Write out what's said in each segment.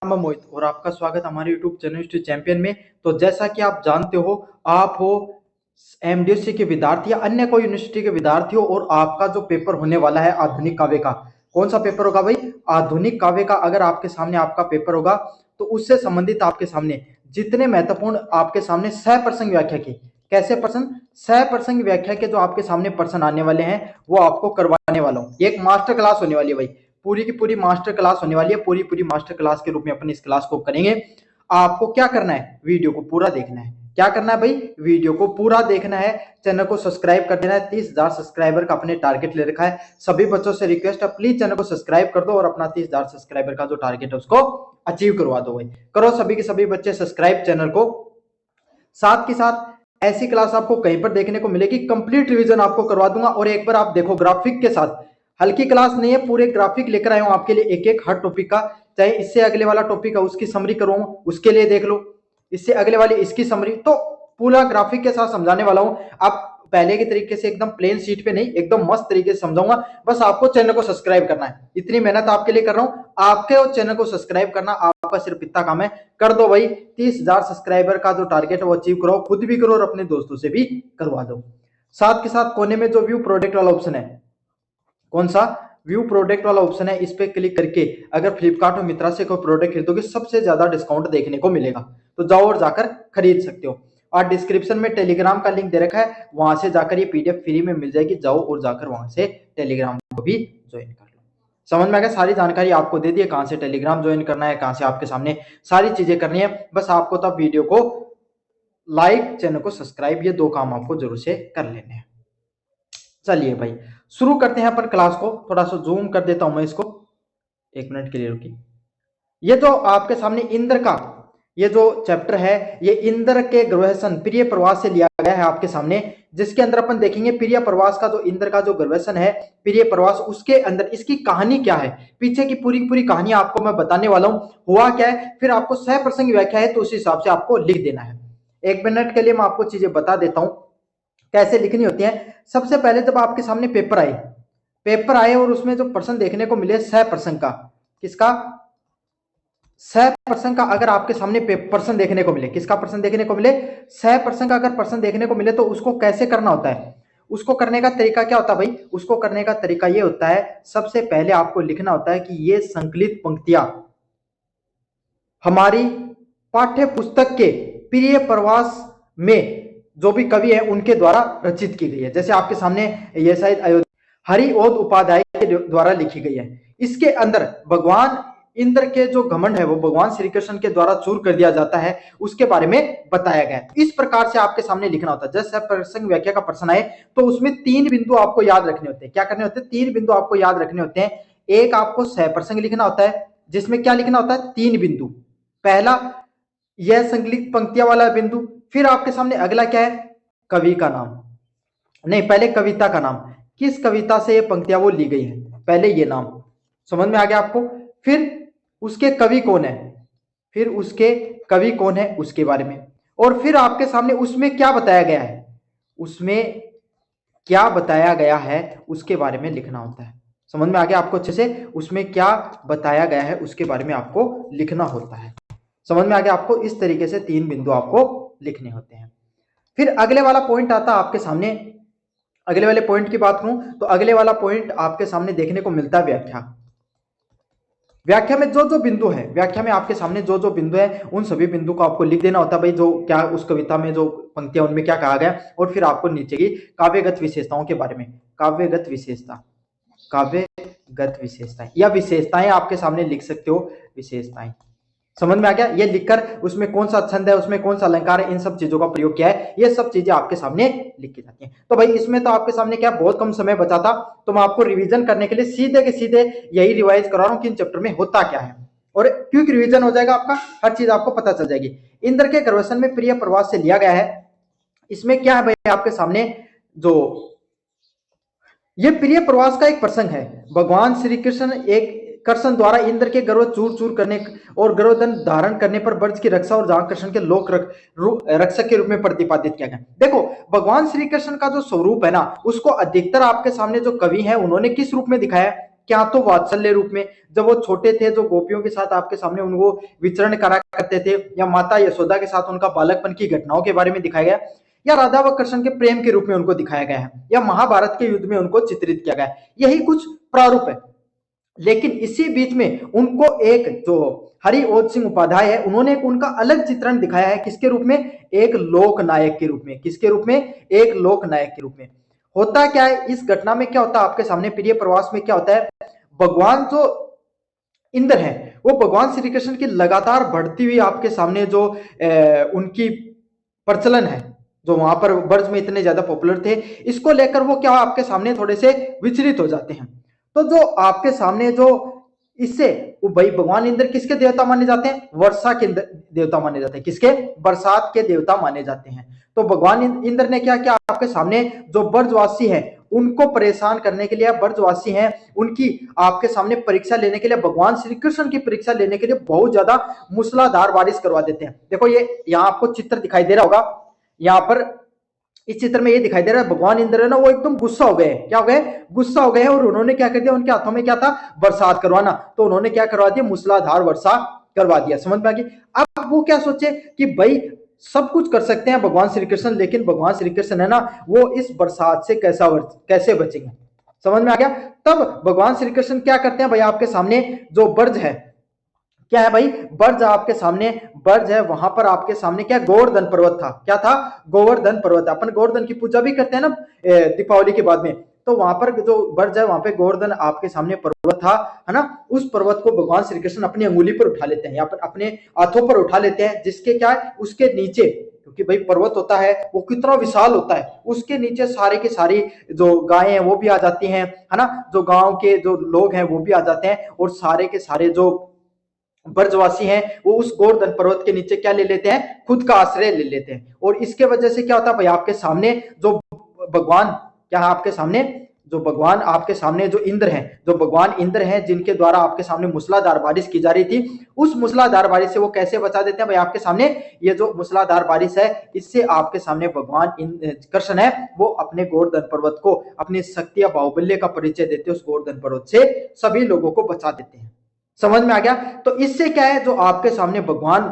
मैं मोहित और आपका स्वागत हमारे YouTube चैनल हिस्ट्री चैंपियन में। तो जैसा कि आप जानते हो, आप हो एमडीएससी के विद्यार्थी या अन्य कोई यूनिवर्सिटी के विद्यार्थी हो और आपका जो पेपर होने वाला है आधुनिक काव्य का, कौन सा पेपर होगा भाई? आधुनिक काव्य का। अगर आपके सामने आपका पेपर होगा तो उससे संबंधित आपके सामने जितने महत्वपूर्ण आपके सामने 100% व्याख्या की, कैसे प्रश्न, 100% व्याख्या के जो आपके सामने प्रश्न आने वाले हैं वो आपको करवाने वाला हूँ। एक मास्टर क्लास होने वाली है भाई, पूरी की पूरी मास्टर क्लास होने वाली है। पूरी मास्टर क्लास के रूप में अपन इस क्लास को करेंगे। आपको क्या करना है? वीडियो को पूरा देखना है। क्या करना है भाई? वीडियो को पूरा देखना है। चैनल को सब्सक्राइब कर देना है। 30,000 सब्सक्राइबर का अपने टारगेट ले रखा है। सभी बच्चों से रिक्वेस्ट है, प्लीज चैनल को सब्सक्राइब कर दो और अपना 30,000 सब्सक्राइबर का जो टारगेट है उसको अचीव करवा दो भाई। करो सभी के सभी बच्चे सब्सक्राइब चैनल को। साथ के साथ ऐसी क्लास आपको कहीं पर देखने को मिलेगी, कंप्लीट रिवीजन आपको करवा दूंगा। और एक बार आप देखो ग्राफिक के साथ, हल्की क्लास नहीं है, पूरे ग्राफिक लेकर आया हूं आपके लिए, एक एक हर टॉपिक का। चाहे इससे अगले वाला टॉपिक है उसकी समरी करूंगा, उसके लिए देख लो। इससे अगले वाली इसकी समरी, तो पूरा ग्राफिक के साथ समझाने वाला हूं। आप पहले के तरीके से एकदम प्लेन शीट पे नहीं, एकदम मस्त तरीके से समझाऊंगा। बस आपको चैनल को सब्सक्राइब करना है, इतनी मेहनत आपके लिए कर रहा हूं। आपके और चैनल को सब्सक्राइब करना आपका सिर्फ इतना काम है। कर दो भाई, 30,000 सब्सक्राइबर का जो टारगेट है वो अचीव करो, खुद भी करो और अपने दोस्तों से भी करवा दो। साथ के साथ कोने में जो व्यू प्रोडक्ट वाला ऑप्शन है, कौन सा? व्यू प्रोडक्ट वाला ऑप्शन है। इस पे क्लिक करके अगर फ्लिपकार्ट और मित्रा से कोई प्रोडक्ट खरीदोगे सबसे ज्यादा डिस्काउंट देखने को मिलेगा, तो जाओ और जाकर खरीद सकते हो। और डिस्क्रिप्शन में टेलीग्राम का लिंक दे रखा है, वहां से जाकर ये पीडीएफ फ्री में मिल जाएगी। जाओ और जाकर वहां से टेलीग्राम को भी ज्वाइन कर लो। समझ में आ गया? सारी जानकारी आपको दे दी है, कहां से टेलीग्राम ज्वाइन करना है, कहां से आपके सामने सारी चीजें करनी है। बस आपको तब वीडियो को लाइक, चैनल को सब्सक्राइब, ये दो काम आपको जरूर से कर लेने हैं। चलिए भाई शुरू करते हैं अपन क्लास को। थोड़ा सा जूम कर देता हूं मैं इसको, एक मिनट के लिए रुकी। ये जो आपके सामने इंद्र का ये जो चैप्टर है, ये इंद्र के ग्रहसन प्रिय प्रवास से लिया गया है आपके सामने, जिसके अंदर अपन देखेंगे प्रिय प्रवास का जो इंद्र का जो ग्रहसन है, प्रिय प्रवास, उसके अंदर इसकी कहानी क्या है, पीछे की पूरी कहानी आपको मैं बताने वाला हूं। हुआ क्या है, फिर आपको 100% व्याख्या है तो उस हिसाब से आपको लिख देना है। एक मिनट के लिए मैं आपको चीजें बता देता हूं कैसे लिखनी होती है। सबसे पहले जब आपके सामने पेपर आए और उसमें जो प्रश्न देखने को मिले 100% का, किसका? 100% का अगर आपके सामने प्रश्न देखने को मिले, किसका प्रश्न देखने को मिले? 100% का अगर प्रश्न देखने को मिले तो उसको कैसे करना होता है? उसको करने का तरीका क्या होता है भाई? उसको करने का तरीका ये होता है, सबसे पहले आपको लिखना होता है कि ये संकलित पंक्तियां हमारी पाठ्य पुस्तक के प्रिय प्रवास में जो भी कवि है उनके द्वारा रचित की गई है। जैसे आपके सामने ये शायद हरिओद उपाध्याय के द्वारा लिखी गई है। इसके अंदर भगवान इंद्र के जो घमंड है वो भगवान श्री कृष्ण के द्वारा चूर कर दिया जाता है, उसके बारे में बताया गया है। इस प्रकार से आपके सामने लिखना होता है। जैसे प्रसंग व्याख्या का प्रश्न आए तो उसमें 3 बिंदु आपको याद रखने होते हैं। क्या करने होते हैं? 3 बिंदु आपको याद रखने होते हैं। एक आपको 100% लिखना होता है, जिसमें क्या लिखना होता है? 3 बिंदु। पहला यह संकलित पंक्तियां वाला बिंदु, फिर आपके सामने अगला क्या है? कवि का नाम, नहीं पहले कविता का नाम, किस कविता से ये पंक्तियां वो ली गई है, पहले ये नाम। समझ में आ गया आपको? फिर उसके कवि कौन है, फिर उसके कवि कौन है उसके बारे में, और फिर आपके सामने उसमें क्या बताया गया है, उसमें क्या बताया गया है उसके बारे में लिखना होता है। समझ में आ गया आपको अच्छे से? उसमें क्या बताया गया है उसके बारे में आपको लिखना होता है। समझ में आ गया आपको? इस तरीके से 3 बिंदु आपको लिखने होते हैं। फिर अगले वाला पॉइंट आता है आपके सामने। अगले वाले पॉइंट की बात करूं तो अगले वाला पॉइंट आपके सामने देखने को मिलता है व्याख्या। व्याख्या में जो जो बिंदु है, व्याख्या में आपके सामने जो जो बिंदु है उन सभी बिंदु को आपको लिख देना होता है भाई, जो क्या उस कविता में जो पंक्तियां उनमें क्या कहा गया, और फिर आपको नीचे की काव्यगत विशेषताओं के बारे में, काव्यगत विशेषता, काव्यगत विशेषताएं या विशेषताएं आपके सामने लिख सकते हो, विशेषताएं। समझ में आ गया? ये लिखकर उसमें कौन सा छंद है, उसमें कौन सा अलंकार है, इन सब चीजों का प्रयोग किया है, ये सब चीजें आपके सामने लिखी जाती हैं। तो भाई इसमें तो आपके सामने क्या बहुत कम समय बचा था, तो मैं आपको रिवीजन करने के लिए सीधे के सीधे यही रिवाइज करा रहा हूं कि इन चैप्टर में होता क्या है, और क्विक रिवीजन हो जाएगा आपका, हर चीज आपको पता चल जाएगी। इंद्र के ग्रहसन में प्रिय प्रवास से लिया गया है। इसमें क्या है भाई आपके सामने, जो ये प्रिय प्रवास का एक प्रसंग है। भगवान श्री कृष्ण एक कृष्ण द्वारा इंद्र के गर्व चूर चूर करने और गर्वधन धारण करने पर ब्रज की रक्षा और जहां कृष्ण के लोक रक्षक के रूप में प्रतिपादित किया गया। देखो भगवान श्री कृष्ण का जो स्वरूप है ना, उसको अधिकतर आपके सामने जो कवि हैं उन्होंने किस रूप में दिखाया है? क्या तो वात्सल्य रूप में, जब वो छोटे थे जो गोपियों के साथ आपके सामने उनको विचरण करा करते थे, या माता यशोदा के साथ उनका बालकपन की घटनाओं के बारे में दिखाया गया, या राधा व कृष्ण के प्रेम के रूप में उनको दिखाया गया है, या महाभारत के युद्ध में उनको चित्रित किया गया है। यही कुछ प्रारूप है। लेकिन इसी बीच में उनको एक जो हरिओध सिंह उपाध्याय है, उन्होंने एक उनका अलग चित्रण दिखाया है। किसके रूप में? एक लोक नायक के रूप में। किसके रूप में? एक लोक नायक के रूप में। होता क्या है इस घटना में, क्या होता है आपके सामने प्रिय प्रवास में, क्या होता है, भगवान जो इंद्र है वो भगवान श्री कृष्ण की लगातार बढ़ती हुई आपके सामने जो उनकी प्रचलन है, जो वहां पर ब्रज में इतने ज्यादा पॉपुलर थे, इसको लेकर वो क्या आपके सामने थोड़े से विचलित हो जाते हैं। तो जो आपके सामने जो इससे वो भाई भगवान इंद्र किसके देवता माने जाते हैं? वर्षा के देवता माने जाते हैं। किसके? बरसात के देवता माने जाते हैं। तो भगवान इंद्र ने क्या किया आपके सामने, जो ब्रजवासी है उनको परेशान करने के लिए, ब्रजवासी हैं उनकी आपके सामने परीक्षा लेने के लिए, भगवान श्री कृष्ण की परीक्षा लेने के लिए बहुत ज्यादा मूसलाधार बारिश करवा देते हैं। देखो ये यहाँ आपको चित्र दिखाई दे रहा होगा, यहाँ पर इस चित्र में ये दिखाई दे रहा है भगवान इंद्र है ना, वो एकदम गुस्सा हो गए। क्या हो गए? गुस्सा हो गए। और उन्होंने क्या कर दिया, उनके हाथों में क्या था? बरसात करवाना। तो उन्होंने क्या करवा दिया? मूसलाधार वर्षा करवा दिया। समझ में आ गई? अब वो क्या सोचे कि भाई सब कुछ कर सकते हैं भगवान श्री कृष्ण, लेकिन भगवान श्री कृष्ण है ना, वो इस बरसात से कैसे बचेंगे? समझ में आ गया? तब भगवान श्री कृष्ण क्या करते हैं भाई, आपके सामने जो ब्रज है, क्या है भाई? ब्रज आपके सामने, ब्रज है, वहां पर आपके सामने क्या? गोवर्धन पर्वत था। क्या था? गोवर्धन पर्वत। अपन गोवर्धन की पूजा भी करते हैं ना दीपावली के बाद में, तो वहां पर जो ब्रज है वहां पे गोवर्धन आपके सामने पर्वत था, है ना। उस पर्वत को भगवान श्री कृष्ण अपनी अंगुली पर उठा लेते हैं, या अपने हाथों पर उठा लेते हैं, जिसके क्या है, उसके नीचे, क्योंकि भाई पर्वत होता है वो कितना विशाल होता है, उसके नीचे सारे के सारी जो गायें हैं वो भी आ जाती हैं, है ना, जो गांव के जो लोग हैं वो भी आ जाते हैं, और सारे के सारे जो ब्रजवासी हैं वो उस गोवर्धन पर्वत के नीचे क्या ले लेते हैं? खुद का आश्रय ले लेते हैं। और इसके वजह से क्या होता है भाई, आपके सामने जो भगवान, क्या है आपके सामने, जो भगवान आपके सामने जो इंद्र हैं, जो भगवान इंद्र हैं, जिनके द्वारा आपके सामने मूसलाधार बारिश की जा रही थी, उस मूसलाधार बारिश से वो कैसे बचा देते हैं भाई आपके सामने? ये जो मूसलाधार बारिश है, इससे आपके सामने भगवान कृष्ण है वो अपने गोवर्धन पर्वत को, अपनी शक्ति या बाहुबल्य का परिचय देते, उस गोवर्धन पर्वत से सभी लोगों को बचा देते हैं। समझ में आ गया? तो इससे क्या है, जो आपके सामने भगवान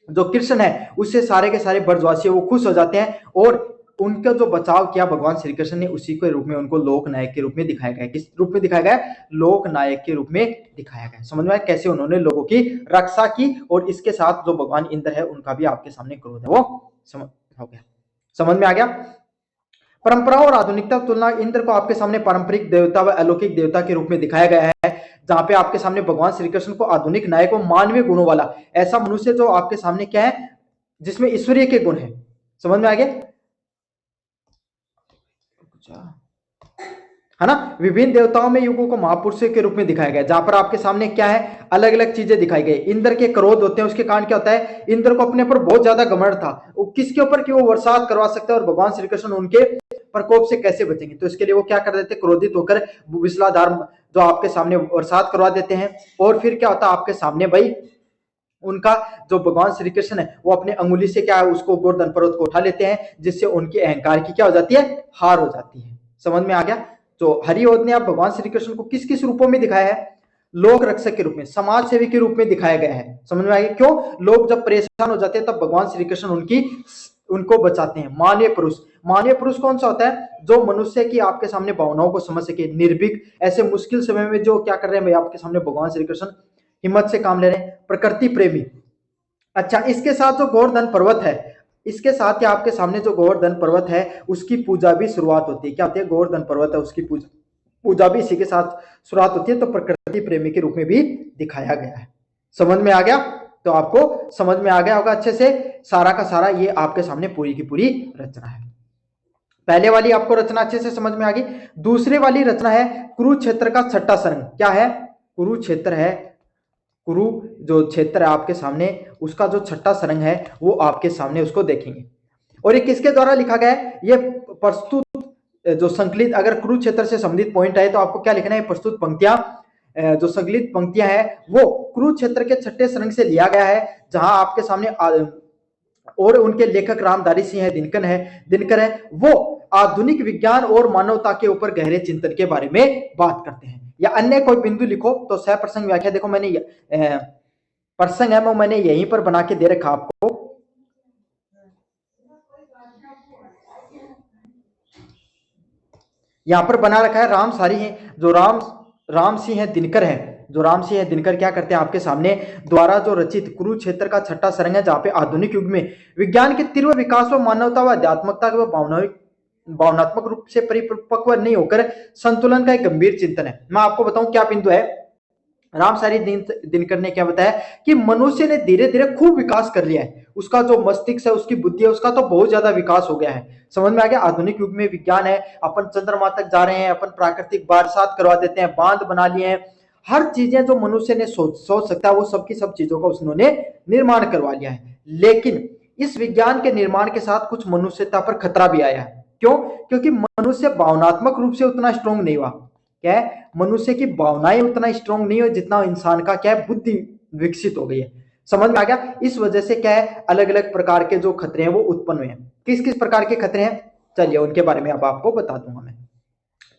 जो कृष्ण है, उससे सारे के सारे ब्रजवासी वो खुश हो जाते हैं, और उनका जो बचाव किया भगवान श्री कृष्ण ने, उसी के रूप में उनको लोक नायक के रूप में दिखाया गया। किस रूप में दिखाया गया? लोक नायक के रूप में दिखाया गया। समझ में आया कैसे उन्होंने लोगों की रक्षा की, और इसके साथ जो भगवान इंद्र है उनका भी आपके सामने क्रोध है वो समझ हो गया। समझ में आ गया? परंपरा और आधुनिकता तुलना, इंद्र को आपके सामने पारंपरिक देवता व अलौकिक देवता के रूप में दिखाया गया है, जहां पे आपके सामने भगवान श्री कृष्ण को आधुनिक नायक व मानवीय गुणों वाला ऐसा मनुष्य जो आपके सामने क्या है, जिसमें ईश्वरीय के गुण है। समझ में आ गया? है ना। विभिन्न देवताओं में युगों को महापुरुषों के रूप में दिखाया गया, जहां पर आपके सामने क्या है, अलग अलग चीजें दिखाई गई। इंद्र के क्रोध होते हैं, उसके कारण क्या होता है, इंद्र को अपने पर बहुत ज्यादा घमंड था, वो किसके ऊपर कि वो बरसात करवा सकते हैं, और भगवान श्री कृष्ण उनके प्रकोप से कैसे बचेंगे। तो इसके लिए वो क्या कर देते, क्रोधित होकर विषलाधार जो आपके सामने बरसात करवा देते हैं। और फिर क्या होता है आपके सामने भाई, उनका जो भगवान श्री कृष्ण है वो अपने अंगुली से क्या है, उसको गोवर्धन पर्वत को उठा लेते हैं, जिससे उनके अहंकार की क्या हो जाती है, हार हो जाती है। समझ में आ गया? तो हरिओध ने आप भगवान श्री कृष्ण को किस किस रूपों में दिखाया है? लोक रक्षक के रूप में, समाज सेवी के रूप में दिखाया गया है। समझ में आ गया? क्यों? लोग जब परेशान हो जाते हैं तब भगवान श्री कृष्ण उनको बचाते हैं। मानवीय पुरुष, मानवीय पुरुष कौन सा होता है? जो मनुष्य की आपके सामने भावनाओं को समझ सके, निर्भीक, ऐसे मुश्किल समय में जो क्या कर रहे हैं भाई आपके सामने भगवान श्री कृष्ण हिम्मत से काम ले रहे हैं। प्रकृति प्रेमी। अच्छा, इसके साथ जो गोवर्धन पर्वत है, इसके साथ ही आपके सामने जो गोवर्धन पर्वत है उसकी पूजा भी शुरुआत होती है। क्या होती है? गोवर्धन पर्वत है उसकी पूजा भी इसी के साथ शुरुआत होती है। तो प्रकृति प्रेमी के रूप में भी दिखाया गया है। समझ में आ गया? तो आपको समझ में आ गया होगा अच्छे से, सारा का सारा ये आपके सामने पूरी की पूरी रचना है। पहले वाली आपको रचना अच्छे से समझ में आ गई। दूसरी वाली रचना है कुरुक्षेत्र का छठा सरंग। क्या है? कुरुक्षेत्र है, कुरु जो क्षेत्र है आपके सामने, उसका जो छठा सरंग है वो आपके सामने उसको देखेंगे। और ये किसके द्वारा लिखा गया है? ये प्रस्तुत जो संकलित, अगर कुरुक्षेत्र से संबंधित पॉइंट है तो आपको क्या लिखना है? प्रस्तुत पंक्तियां, जो संकलित पंक्तियां हैं वो कुरुक्षेत्र के छठे सरंग से लिया गया है, जहां आपके सामने और उनके लेखक रामधारी सिंह दिनकर है, वो आधुनिक विज्ञान और मानवता के ऊपर गहरे चिंतन के बारे में बात करते हैं। या अन्य कोई बिंदु लिखो। तो सप्रसंग व्याख्या देखो मैंने प्रसंग है वो मैंने यहीं पर बना के दे रखा आपको। यहां पर बना रखा है राम सारी है, जो राम सिंह है दिनकर है, जो राम सिंह है दिनकर क्या करते हैं आपके सामने द्वारा जो रचित कुरुक्षेत्र का छठा सरंग है, जहां पे आधुनिक युग में विज्ञान के तीव्र विकास व मानवता व अध्यात्मकता के भावनात्मक रूप से परिपक्व नहीं होकर संतुलन का एक गंभीर चिंतन है। मैं आपको बताऊं क्या बिंदु है। रामसारी दिनकर ने क्या बताया कि मनुष्य ने धीरे धीरे खूब विकास कर लिया है, उसका जो मस्तिष्क है, उसकी बुद्धि है, उसका तो बहुत ज्यादा विकास हो गया है। समझ में आ गया। आधुनिक युग में विज्ञान है, अपन चंद्रमा तक जा रहे हैं, अपन प्राकृतिक बरसात करवा देते हैं, बांध बना लिए हैं, हर चीजें जो मनुष्य ने सोच सकता है वो सबकी सब चीजों का उसने निर्माण करवा लिया है। लेकिन इस विज्ञान के निर्माण के साथ कुछ मनुष्यता पर खतरा भी आया है। क्यों? क्योंकि मनुष्य भावनात्मक रूप से उतना स्ट्रोंग नहीं हुआ। क्या है? मनुष्य की भावनाएं उतना स्ट्रोंग नहीं हो जितना इंसान का क्या है बुद्धि विकसित हो गई है। समझ में आ गया। इस वजह से क्या है अलग अलग प्रकार के जो खतरे हैं वो उत्पन्न हुए हैं। किस किस प्रकार के खतरे हैं चलिए उनके बारे में अब आपको बता दूंगा मैं।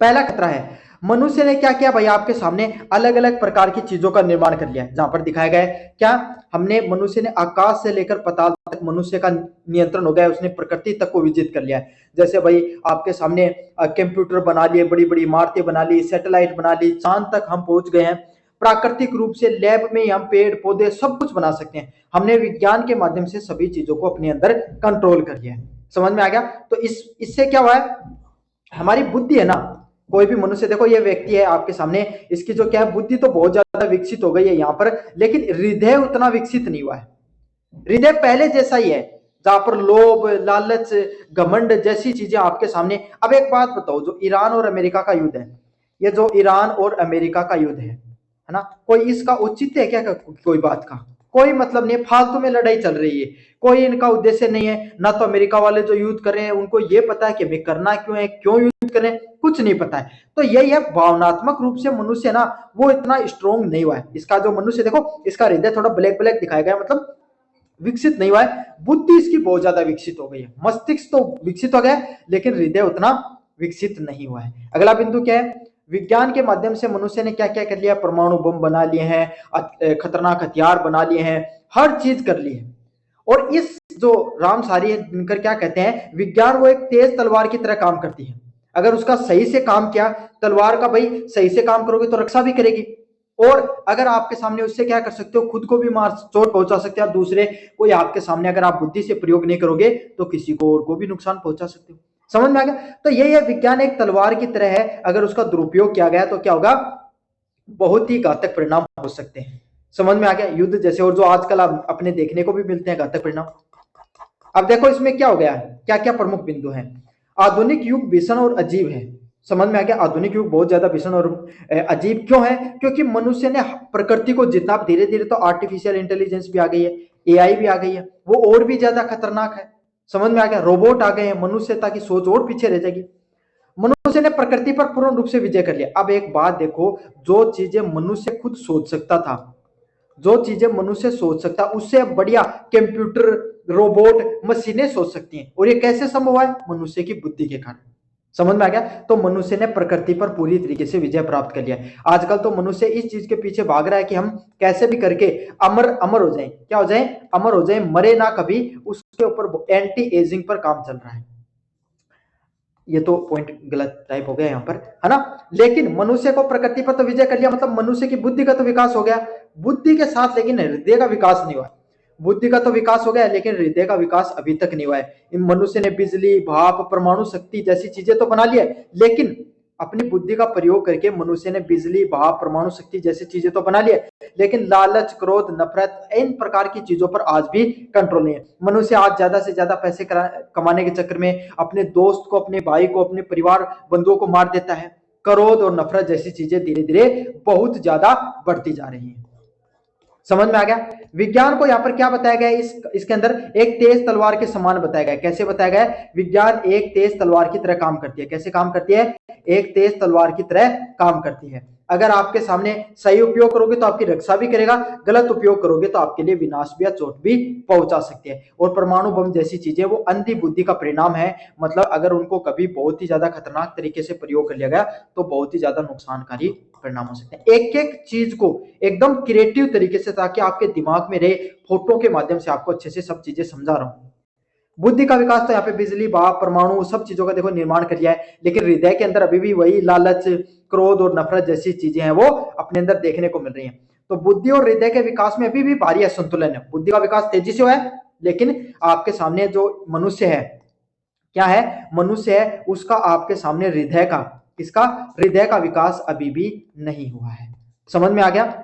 पहला खतरा है मनुष्य ने क्या किया भाई आपके सामने अलग अलग प्रकार की चीजों का निर्माण कर लिया है। जहां पर दिखाया गया है क्या हमने मनुष्य ने आकाश से लेकर पाताल तक मनुष्य का नियंत्रण हो गया है, उसने प्रकृति तक को विजित कर लिया है। जैसे भाई आपके सामने कंप्यूटर बना लिए, बड़ी बड़ी इमारतें बना ली, सैटेलाइट बना ली, चांद तक हम पहुंच गए हैं। प्राकृतिक रूप से लैब में हम पेड़ पौधे सब कुछ बना सकते हैं। हमने विज्ञान के माध्यम से सभी चीजों को अपने अंदर कंट्रोल कर लिया है। समझ में आ गया। तो इससे क्या हुआ है हमारी बुद्धि है ना, कोई भी मनुष्य देखो ये व्यक्ति है आपके सामने, इसकी जो क्या है बुद्धि तो बहुत ज्यादा विकसित हो गई है यहाँ पर, लेकिन हृदय उतना विकसित नहीं हुआ है। हृदय पहले जैसा ही है, जहां पर लोभ लालच घमंड जैसी चीजें आपके सामने। अब एक बात बताओ, जो ईरान और अमेरिका का युद्ध है, ये जो ईरान और अमेरिका का युद्ध है ना, कोई इसका औचित्य है क्या? कोई बात का कोई मतलब नहीं, फालतू में लड़ाई चल रही है, कोई इनका उद्देश्य नहीं है ना। तो अमेरिका वाले जो युद्ध कर रहे हैं उनको ये पता है कि हमें करना क्यों है, क्यों युद्ध कर रहे हैं, कुछ नहीं पता है। तो यही है भावनात्मक रूप से मनुष्य ना वो इतना स्ट्रोंग नहीं हुआ है। इसका जो मनुष्य देखो इसका हृदय थोड़ा ब्लैक ब्लैक दिखाया गया, मतलब विकसित नहीं हुआ है। बुद्धि इसकी बहुत ज्यादा विकसित हो गई है, मस्तिष्क तो विकसित हो गया लेकिन हृदय उतना विकसित नहीं हुआ है। अगला बिंदु क्या है, विज्ञान के माध्यम से मनुष्य ने क्या क्या कर लिया, परमाणु बम बना लिए हैं, खतरनाक हथियार बना लिए हैं, हर चीज कर ली है। और इस जो रामसारी दिनकर क्या कहते हैं, विज्ञान वो एक तेज तलवार की तरह काम करती है। अगर उसका सही से काम किया, तलवार का भाई सही से काम करोगे तो रक्षा भी करेगी, और अगर आपके सामने उससे क्या कर सकते हो, खुद को भी मार चोट पहुंचा सकते हो आप, दूसरे कोई आपके सामने अगर आप बुद्धि से प्रयोग नहीं करोगे तो किसी को और को भी नुकसान पहुंचा सकते हो। समझ में आ गया। तो यही है विज्ञान एक तलवार की तरह है, अगर उसका दुरुपयोग किया गया तो क्या होगा, बहुत ही घातक परिणाम हो सकते हैं। समझ में आ गया। युद्ध जैसे और जो आजकल अपने देखने को भी मिलते हैं घातक परिणाम। अब देखो इसमें क्या हो गया है, क्या क्या प्रमुख बिंदु हैं। आधुनिक युग भीषण और अजीब है। समझ में आ गया। आधुनिक युग बहुत ज्यादा भीषण और अजीब क्यों है, क्योंकि मनुष्य ने प्रकृति को जितना धीरे धीरे, तो आर्टिफिशियल इंटेलिजेंस भी आ गई है, एआई भी आ गई है, वो और भी ज्यादा खतरनाक है। समझ में आ गया। रोबोट आ गए हैं, मनुष्यता की सोच और पीछे रह जाएगी। मनुष्य ने प्रकृति पर पूर्ण रूप से विजय कर लिया। अब एक बात देखो, जो चीजें मनुष्य खुद सोच सकता था, जो चीजें मनुष्य सोच सकता उससे बढ़िया कंप्यूटर रोबोट मशीनें सोच सकती हैं, और ये कैसे संभव है, मनुष्य की बुद्धि के कारण। समझ में आ गया। तो मनुष्य ने प्रकृति पर पूरी तरीके से विजय प्राप्त कर लिया है। आजकल तो मनुष्य इस चीज के पीछे भाग रहा है कि हम कैसे भी करके अमर अमर हो जाएं। क्या हो जाएं, अमर हो जाएं, मरे ना कभी। उसके ऊपर एंटी एजिंग पर काम चल रहा है। ये तो पॉइंट गलत टाइप हो गया यहाँ पर, है ना। लेकिन मनुष्य को प्रकृति पर तो विजय कर लिया, मतलब मनुष्य की बुद्धि का तो विकास हो गया, बुद्धि के साथ लेकिन हृदय का विकास नहीं हुआ। बुद्धि का तो विकास हो गया लेकिन हृदय का विकास अभी तक नहीं हुआ है। मनुष्य ने बिजली भाप परमाणु शक्ति जैसी चीजें तो बना ली है, लेकिन अपनी बुद्धि का प्रयोग करके मनुष्य ने बिजली भाप परमाणु शक्ति जैसी चीजें तो बना ली है, लेकिन लालच क्रोध नफरत इन प्रकार की चीजों पर आज भी कंट्रोल नहीं है। मनुष्य आज ज्यादा से ज्यादा पैसे कमाने के चक्कर में अपने दोस्त को, अपने भाई को, अपने परिवार बंधुओं को मार देता है। क्रोध और नफरत जैसी चीजें धीरे धीरे बहुत ज्यादा बढ़ती जा रही हैं। समझ में आ गया। विज्ञान को यहाँ पर क्या बताया गया है, इसके अंदर एक तेज तलवार के समान बताया गया है। कैसे बताया गया है, विज्ञान एक तेज तलवार की तरह काम करती है। कैसे काम करती है, एक तेज तलवार की तरह काम करती है। अगर आपके सामने सही उपयोग करोगे तो आपकी रक्षा भी करेगा, गलत उपयोग करोगे तो आपके लिए विनाश भी या चोट भी पहुंचा सकती है। और परमाणु बम जैसी चीजें वो अंधी बुद्धि का परिणाम है, मतलब अगर उनको कभी बहुत ही ज्यादा खतरनाक तरीके से प्रयोग कर लिया गया तो बहुत ही ज्यादा नुकसानकारी परिणाम हो सकते हैं। एक एक चीज को एकदम क्रिएटिव तरीके से, ताकि आपके दिमाग में रहे, फोटो के माध्यम से आपको अच्छे से सब चीजें समझा रहा हूं। बुद्धि का विकास तो यहाँ पे बिजली, भाप, परमाणु सब चीजों का देखो निर्माण कर लिया है, लेकिन हृदय के अंदर अभी भी वही लालच, क्रोध और नफरत जैसी चीजें हैं वो अपने अंदर देखने को मिल रही हैं। तो बुद्धि और हृदय के विकास में अभी भी भारी असंतुलन है। बुद्धि का विकास तेजी से हुआ है, लेकिन आपके सामने जो मनुष्य है, क्या है, मनुष्य है, उसका आपके सामने हृदय का, इसका हृदय का विकास अभी भी नहीं हुआ है। समझ में आ गया?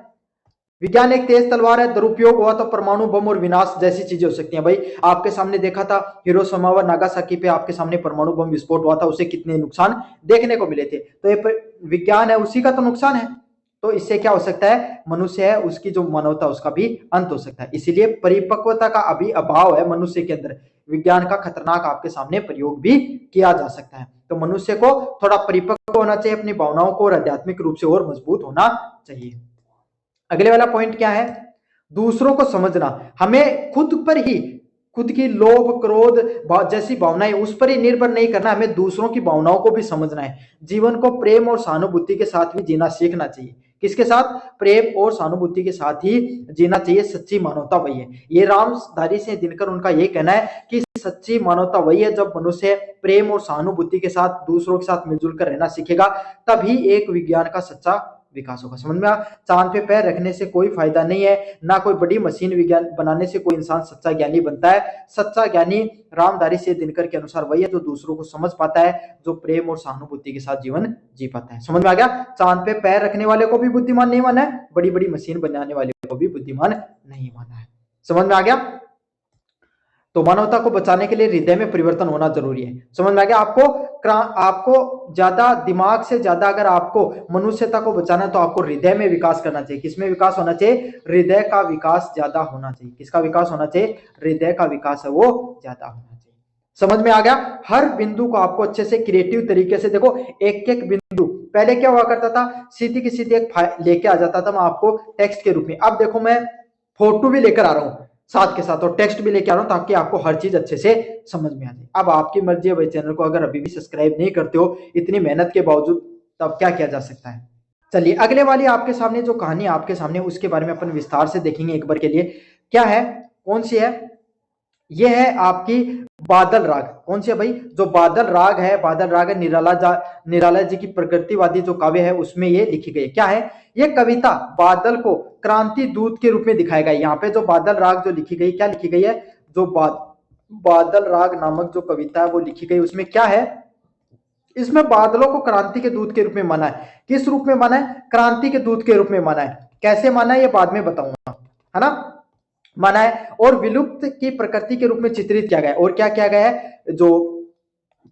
विज्ञान एक तेज तलवार है, दुरुपयोग हुआ तो परमाणु बम और विनाश जैसी चीजें हो सकती हैं। भाई आपके सामने देखा था हिरोशिमा व नागासाकी पे आपके सामने परमाणु बम विस्फोट हुआ था, उसे कितने नुकसान देखने को मिले थे। तो ये विज्ञान है, उसी का तो नुकसान है। तो इससे क्या हो सकता है, मनुष्य है उसकी जो मानवता उसका भी अंत हो सकता है। इसीलिए परिपक्वता का अभी अभाव है मनुष्य के अंदर। विज्ञान का खतरनाक आपके सामने प्रयोग भी किया जा सकता है। तो मनुष्य को थोड़ा परिपक्व होना चाहिए, अपनी भावनाओं को और आध्यात्मिक रूप से और मजबूत होना चाहिए। अगले वाला पॉइंट क्या है, दूसरों को समझना। हमें खुद पर ही, खुद की लोभ, क्रोध जैसी भावनाएं उस पर ही निर्भर नहीं करना, हमें दूसरों की भावनाओं को भी समझना है। जीवन को प्रेम और सहानुभूति के साथ भी जीना सीखना चाहिए। किसके साथ? प्रेम और सहानुभूति के साथ ही जीना चाहिए। सच्ची मानवता वही है, ये रामधारी सिंह दिनकर उनका ये कहना है कि सच्ची मानवता वही है जब मनुष्य प्रेम और सहानुभूति के साथ दूसरों के साथ मिलजुल कर रहना सीखेगा, तभी एक विज्ञान का सच्चा विकास होगा। समझ में आ? चांद पे पैर रखने से कोई फायदा नहीं है, ना कोई बड़ी मशीन विज्ञान बनाने से कोई इंसान सच्चा ज्ञानी बनता है। सच्चा ज्ञानी रामधारी सिंह दिनकर के अनुसार वही है जो दूसरों को समझ पाता है, जो प्रेम और सहानुभूति के साथ जीवन जी पाता है। समझ में आ गया? चांद पे पैर रखने वाले को भी बुद्धिमान नहीं माना है, बड़ी बड़ी मशीन बनाने वाले को भी बुद्धिमान नहीं माना है। समझ में आ गया? तो मानवता को बचाने के लिए हृदय में परिवर्तन होना जरूरी है। समझ में आ गया? आपको ज्यादा दिमाग से ज्यादा अगर आपको मनुष्यता को बचाना है तो आपको हृदय में विकास करना चाहिए। किसमें विकास होना चाहिए? हृदय का विकास ज्यादा होना चाहिए। किसका विकास होना चाहिए? हृदय का विकास है वो ज्यादा होना चाहिए। समझ में आ गया? हर बिंदु को आपको अच्छे से क्रिएटिव तरीके से देखो, एक एक बिंदु। पहले क्या हुआ करता था, सीधी की सीधी एक लेके आ जाता था मैं आपको टेक्स्ट के रूप में। अब देखो मैं फोटो भी लेकर आ रहा हूं साथ के साथ, और टेक्स्ट भी लेके आ रहा हूं, ताकि आपको हर चीज अच्छे से समझ में आ जाए। अब आपकी मर्जी है भाई, चैनल को अगर अभी भी सब्सक्राइब नहीं करते हो इतनी मेहनत के बावजूद, तब क्या किया जा सकता है। चलिए अगले वाली आपके सामने जो कहानी आपके सामने, उसके बारे में अपन विस्तार से देखेंगे एक बार के लिए। क्या है, कौन सी है? यह है आपकी बादल राग। कौन सी है भाई? जो बादल राग है, बादल राग है निराला जी की प्रकृतिवादी जो काव्य है उसमें ये लिखी गई है। क्या है ये कविता? बादल को क्रांति दूत के रूप में दिखाया गया है। यहाँ पे जो बादल राग जो लिखी गई, क्या लिखी गई है? जो बादल राग नामक जो कविता है वो लिखी गई, उसमें क्या है, इसमें बादलों को क्रांति के दूत के रूप में माना है। किस रूप में माना है? क्रांति के दूत के रूप में माना है। कैसे माना है ये बाद में बताऊंगा, है ना। माना है और विलुप्त की प्रकृति के रूप में चित्रित किया गया। और क्या किया गया है, जो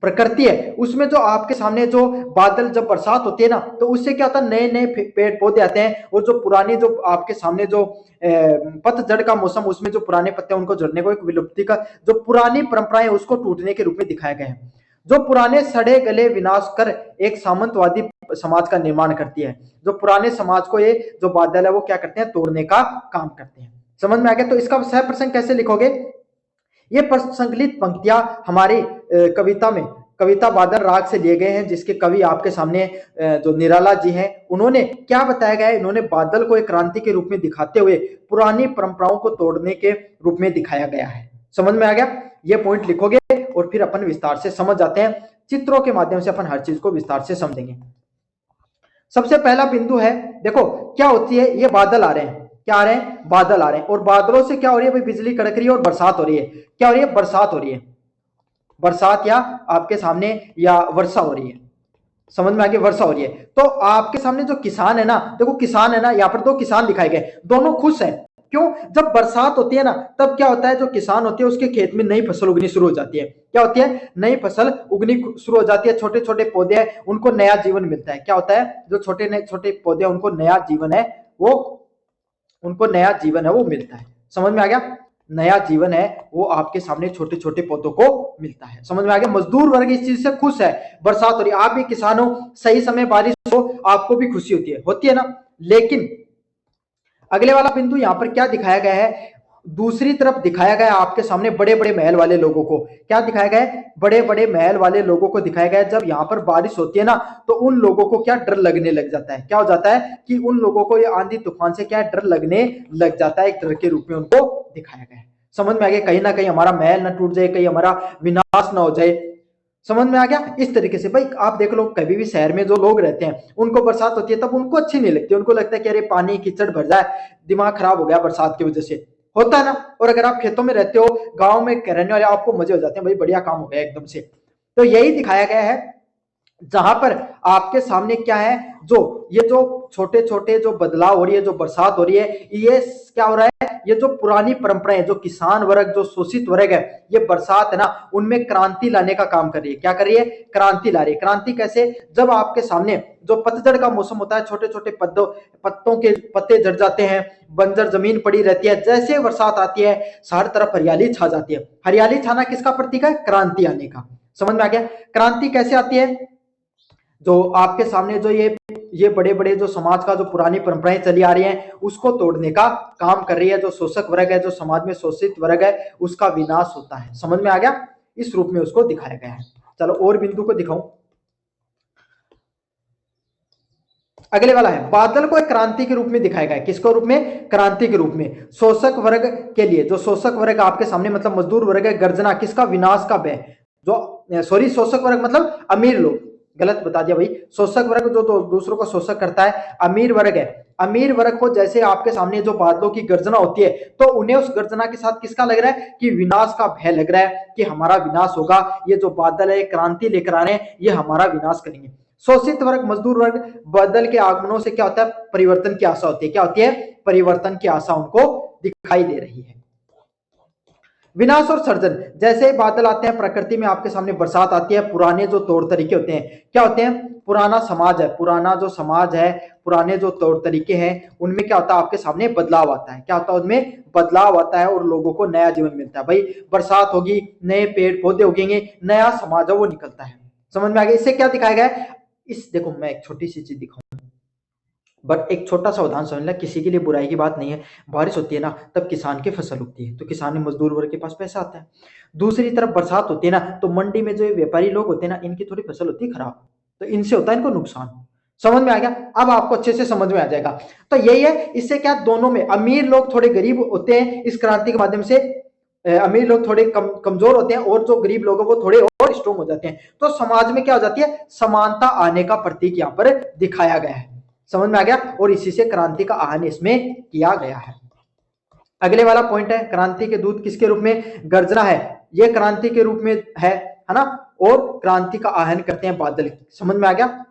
प्रकृति है उसमें जो आपके सामने जो बादल, जब बरसात होती है ना, तो उससे क्या होता है, नए नए पेड़ पौधे आते हैं, और जो पुरानी जो आपके सामने जो पतझड़ का मौसम, उसमें जो पुराने पत्ते उनको झड़ने को, एक विलुप्ति का जो पुरानी परंपराएं उसको टूटने के रूप में दिखाया गया है। जो पुराने सड़े गले विनाश कर एक सामंतवादी समाज का निर्माण करती है। जो पुराने समाज को ये जो बादल है वो क्या करते हैं, तोड़ने का काम करते हैं। समझ में आ गया? तो इसका सह प्रसंग कैसे लिखोगे? ये संकलित पंक्तियां हमारी कविता में, कविता बादल राग से लिए गए हैं, जिसके कवि आपके सामने जो निराला जी हैं, उन्होंने क्या बताया गया है, इन्होंने बादल को एक क्रांति के रूप में दिखाते हुए पुरानी परंपराओं को तोड़ने के रूप में दिखाया गया है। समझ में आ गया? ये पॉइंट लिखोगे और फिर अपन विस्तार से समझ जाते हैं। चित्रों के माध्यम से अपन हर चीज को विस्तार से समझेंगे। सबसे पहला बिंदु है, देखो क्या होती है, ये बादल आ रहे हैं, क्या आ रहे हैं, बादल आ रहे हैं, और बादलों से क्या हो रही है भाई, बिजली कड़क रही है और बरसात हो रही है। क्या हो रही है? बरसात हो रही है। बरसात या आपके सामने या वर्षा हो रही है। समझ में आ गया? वर्षा हो रही है। तो आपके सामने जो किसान है ना, देखो किसान है ना, यहाँ पर दो किसान दिखाए गए, दोनों खुश हैं। क्यों? जब बरसात होती है ना, तब क्या होता है, जो किसान होती है उसके खेत में नई फसल उगनी शुरू हो जाती है। क्या होती है? नई फसल उगनी शुरू हो जाती है। छोटे छोटे पौधे हैं, उनको नया जीवन मिलता है। क्या होता है? जो छोटे छोटे पौधे उनको नया जीवन है वो, उनको नया जीवन है वो मिलता है। समझ में आ गया? नया जीवन है वो आपके सामने छोटे छोटे पौधों को मिलता है। समझ में आ गया? मजदूर वर्ग इस चीज से खुश है, बरसात हो रही है, आप भी किसान हो, सही समय बारिश हो, आपको भी खुशी होती है ना। लेकिन अगले वाला बिंदु यहाँ पर क्या दिखाया गया है, दूसरी तरफ दिखाया गया आपके सामने बड़े बड़े महल वाले लोगों को। क्या दिखाया गया है? बड़े बड़े महल वाले लोगों को दिखाया गया है। जब यहाँ पर बारिश होती है ना तो उन लोगों को क्या डर लगने लग जाता है, क्या हो जाता है कि उन लोगों को ये आंधी तूफान से क्या डर लगने लग जाता है, एक डर के रूप में उनको दिखाया गया है। समझ में आ गया? कहीं ना कहीं हमारा महल ना टूट जाए, कहीं हमारा विनाश ना हो जाए। समझ में आ गया? इस तरीके से भाई आप देख लो, कभी भी शहर में जो लोग रहते हैं उनको बरसात होती है तब उनको अच्छी नहीं लगती, उनको लगता है कि अरे पानी कीचड़ भर जाए, दिमाग खराब हो गया बरसात की वजह से, होता है ना। और अगर आप खेतों में रहते हो, गांव में रहने वाले, आपको मजे हो जाते हैं, भाई बढ़िया काम हो गया एकदम से। तो यही दिखाया गया है जहां पर आपके सामने क्या है, जो ये जो छोटे छोटे जो बदलाव हो रही है, जो बरसात हो रही है, ये क्या हो रहा है, ये जो पुरानी परंपराएं, जो किसान वर्ग, जो शोषित वर्ग है, ये बरसात है ना उनमें क्रांति लाने का काम कर रही है। क्या कर रही है? क्रांति ला रही है। क्रांति कैसे? जब आपके सामने जो पतझड़ का मौसम होता है, छोटे छोटे पत्तों के पत्ते झड़ जाते हैं, बंजर जमीन पड़ी रहती है, जैसे बरसात आती है सारी तरफ हरियाली छा जाती है। हरियाली छाना किसका प्रतीक है? क्रांति आने का। समझ में आ गया? क्रांति कैसे आती है? जो आपके सामने जो ये बड़े बड़े जो समाज का जो पुरानी परंपराएं चली आ रही हैं उसको तोड़ने का काम कर रही है। जो शोषक वर्ग है, जो समाज में शोषित वर्ग है, उसका विनाश होता है। समझ में आ गया? इस रूप में उसको दिखाया गया है। चलो और बिंदु को दिखाऊं। अगले वाला है, बादल को एक क्रांति के रूप में दिखाया गया है। किसको रूप में? क्रांति के रूप में। शोषक वर्ग के लिए, जो शोषक वर्ग आपके सामने मतलब मजदूर वर्ग है, गर्जना किसका? विनाश का भय। जो सॉरी, शोषक वर्ग मतलब अमीर लोग, गलत बता दिया भाई। शोषक वर्ग जो दूसरों को शोषक करता है, अमीर वर्ग है। अमीर वर्ग को जैसे आपके सामने जो बादलों की गर्जना होती है तो उन्हें उस गर्जना के साथ किसका लग रहा है कि विनाश का भय लग रहा है, कि हमारा विनाश होगा, ये जो बादल है क्रांति लेकर आ रहे हैं, ये हमारा विनाश करेंगे। शोषित वर्ग, मजदूर वर्ग, बादल के आगमनों से क्या होता है? परिवर्तन की आशा होती है। क्या होती है? परिवर्तन की आशा उनको दिखाई दे रही है। विनाश और सर्जन, जैसे बादल आते हैं प्रकृति में, आपके सामने बरसात आती है, पुराने जो तौर तरीके होते हैं क्या होते हैं? पुराना समाज है, पुराना जो समाज है, पुराने जो तौर तरीके हैं, उनमें क्या होता है? आपके सामने बदलाव आता है। क्या होता है? उनमें बदलाव आता है और लोगों को नया जीवन मिलता है। भाई बरसात होगी, नए पेड़ पौधे उगेंगे, नया समाज है वो निकलता है। समझ में आ गया? इससे क्या दिखाया गया है? इस देखो मैं एक छोटी सी चीज दिखाऊं, बट एक छोटा सा उदाहरण समझ लें, किसी के लिए बुराई की बात नहीं है। बारिश होती है ना तब किसान की फसल उगती है तो किसान मजदूर वर्ग के पास पैसा आता है। दूसरी तरफ बरसात होती है ना तो मंडी में जो ये व्यापारी लोग होते हैं ना, इनकी थोड़ी फसल होती है खराब, तो इनसे होता है इनको नुकसान। समझ में आ गया? अब आपको अच्छे से समझ में आ जाएगा। तो यही है, इससे क्या दोनों में अमीर लोग थोड़े गरीब होते हैं इस क्रांति के माध्यम से, अमीर लोग थोड़े कमजोर होते हैं और जो गरीब लोग हैं वो थोड़े और स्ट्रोंग हो जाते हैं। तो समाज में क्या हो जाती है? समानता आने का प्रतीक यहाँ पर दिखाया गया है। समझ में आ गया? और इसी से क्रांति का आह्वान इसमें किया गया है। अगले वाला पॉइंट है, क्रांति के दूत किसके रूप में? गर्जना है, ये क्रांति के रूप में है ना। और क्रांति का आह्वान करते हैं बादल। समझ में आ गया?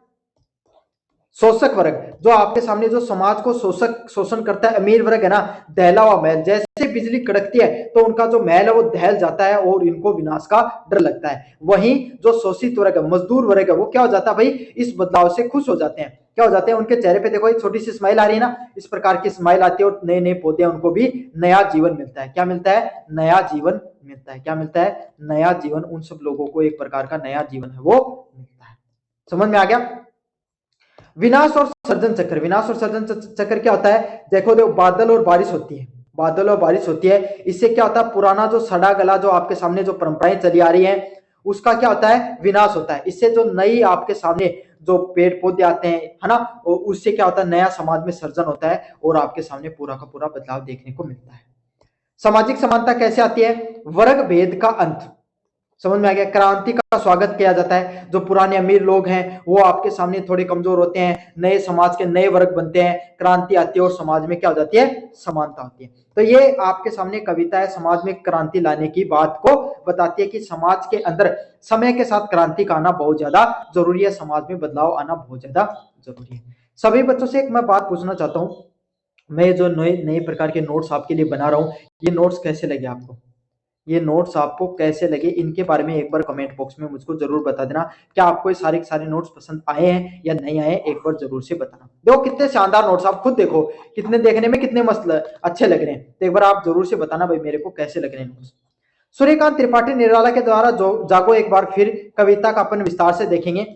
शोषक वर्ग, जो आपके सामने जो समाज को शोषण करता है, अमीर वर्ग है ना, दहला हुआ महल, जैसे बिजली कड़कती है तो उनका जो महल है वो दहल जाता है और इनको विनाश का डर लगता है। वहीं जो शोषित वर्ग है, मजदूर वर्ग है, वो क्या हो जाता है भाई? इस बदलाव से खुश हो जाते हैं। क्या हो जाते हैं? उनके चेहरे पे देखो एक छोटी सी स्माइल आ रही है ना, इस प्रकार की स्माइल आती है और नए नए पौधे उनको भी नया जीवन मिलता है। क्या मिलता है? नया जीवन मिलता है। क्या मिलता है? नया जीवन। उन सब लोगों को एक प्रकार का नया जीवन है वो मिलता है। समझ में आ गया? विनाश और सर्जन चक्र, विनाश और सर्जन चक्र क्या होता है? देखो देखो, बादल और बारिश होती है, बादल और बारिश होती है, इससे क्या होता है? पुराना जो सड़ा गला जो आपके सामने जो परंपराएं चली आ रही हैं उसका क्या होता है? विनाश होता है। इससे जो नई आपके सामने जो पेड़ पौधे आते हैं है ना, उससे क्या होता है? नया समाज में सर्जन होता है और आपके सामने पूरा का पूरा बदलाव देखने को मिलता है। सामाजिक समानता कैसे आती है? वर्ग भेद का अंत। समझ में आ गया? क्रांति का स्वागत किया जाता है। जो पुराने अमीर लोग हैं वो आपके सामने थोड़े कमजोर होते हैं, नए समाज के नए वर्ग बनते हैं, क्रांति आती है और समाज में क्या हो जाती है? समानता होती है। तो ये आपके सामने कविता है, समाज में क्रांति लाने की बात को बताती है कि समाज के अंदर समय के साथ क्रांति का आना बहुत ज्यादा जरूरी है, समाज में बदलाव आना बहुत ज्यादा जरूरी है। सभी बच्चों से एक मैं बात पूछना चाहता हूँ, मैं जो नए नए प्रकार के नोट्स आपके लिए बना रहा हूँ, ये नोट्स कैसे लगे आपको? ये नोट्स आपको कैसे लगे इनके बारे में एक बार कमेंट बॉक्स में मुझको जरूर बता देना। क्या आपको ये सारे के सारे नोट्स पसंद आए हैं या नहीं आए, एक बार जरूर से बताना। देखो कितने शानदार नोट्स, आप खुद देखो कितने देखने में कितने मस्त अच्छे लग रहे हैं। तो एक बार आप जरूर से बताना भाई मेरे को कैसे लग रहे हैं नोट्स। सूर्यकांत त्रिपाठी निराला के द्वारा जो जागो एक बार फिर कविता का अपन विस्तार से देखेंगे।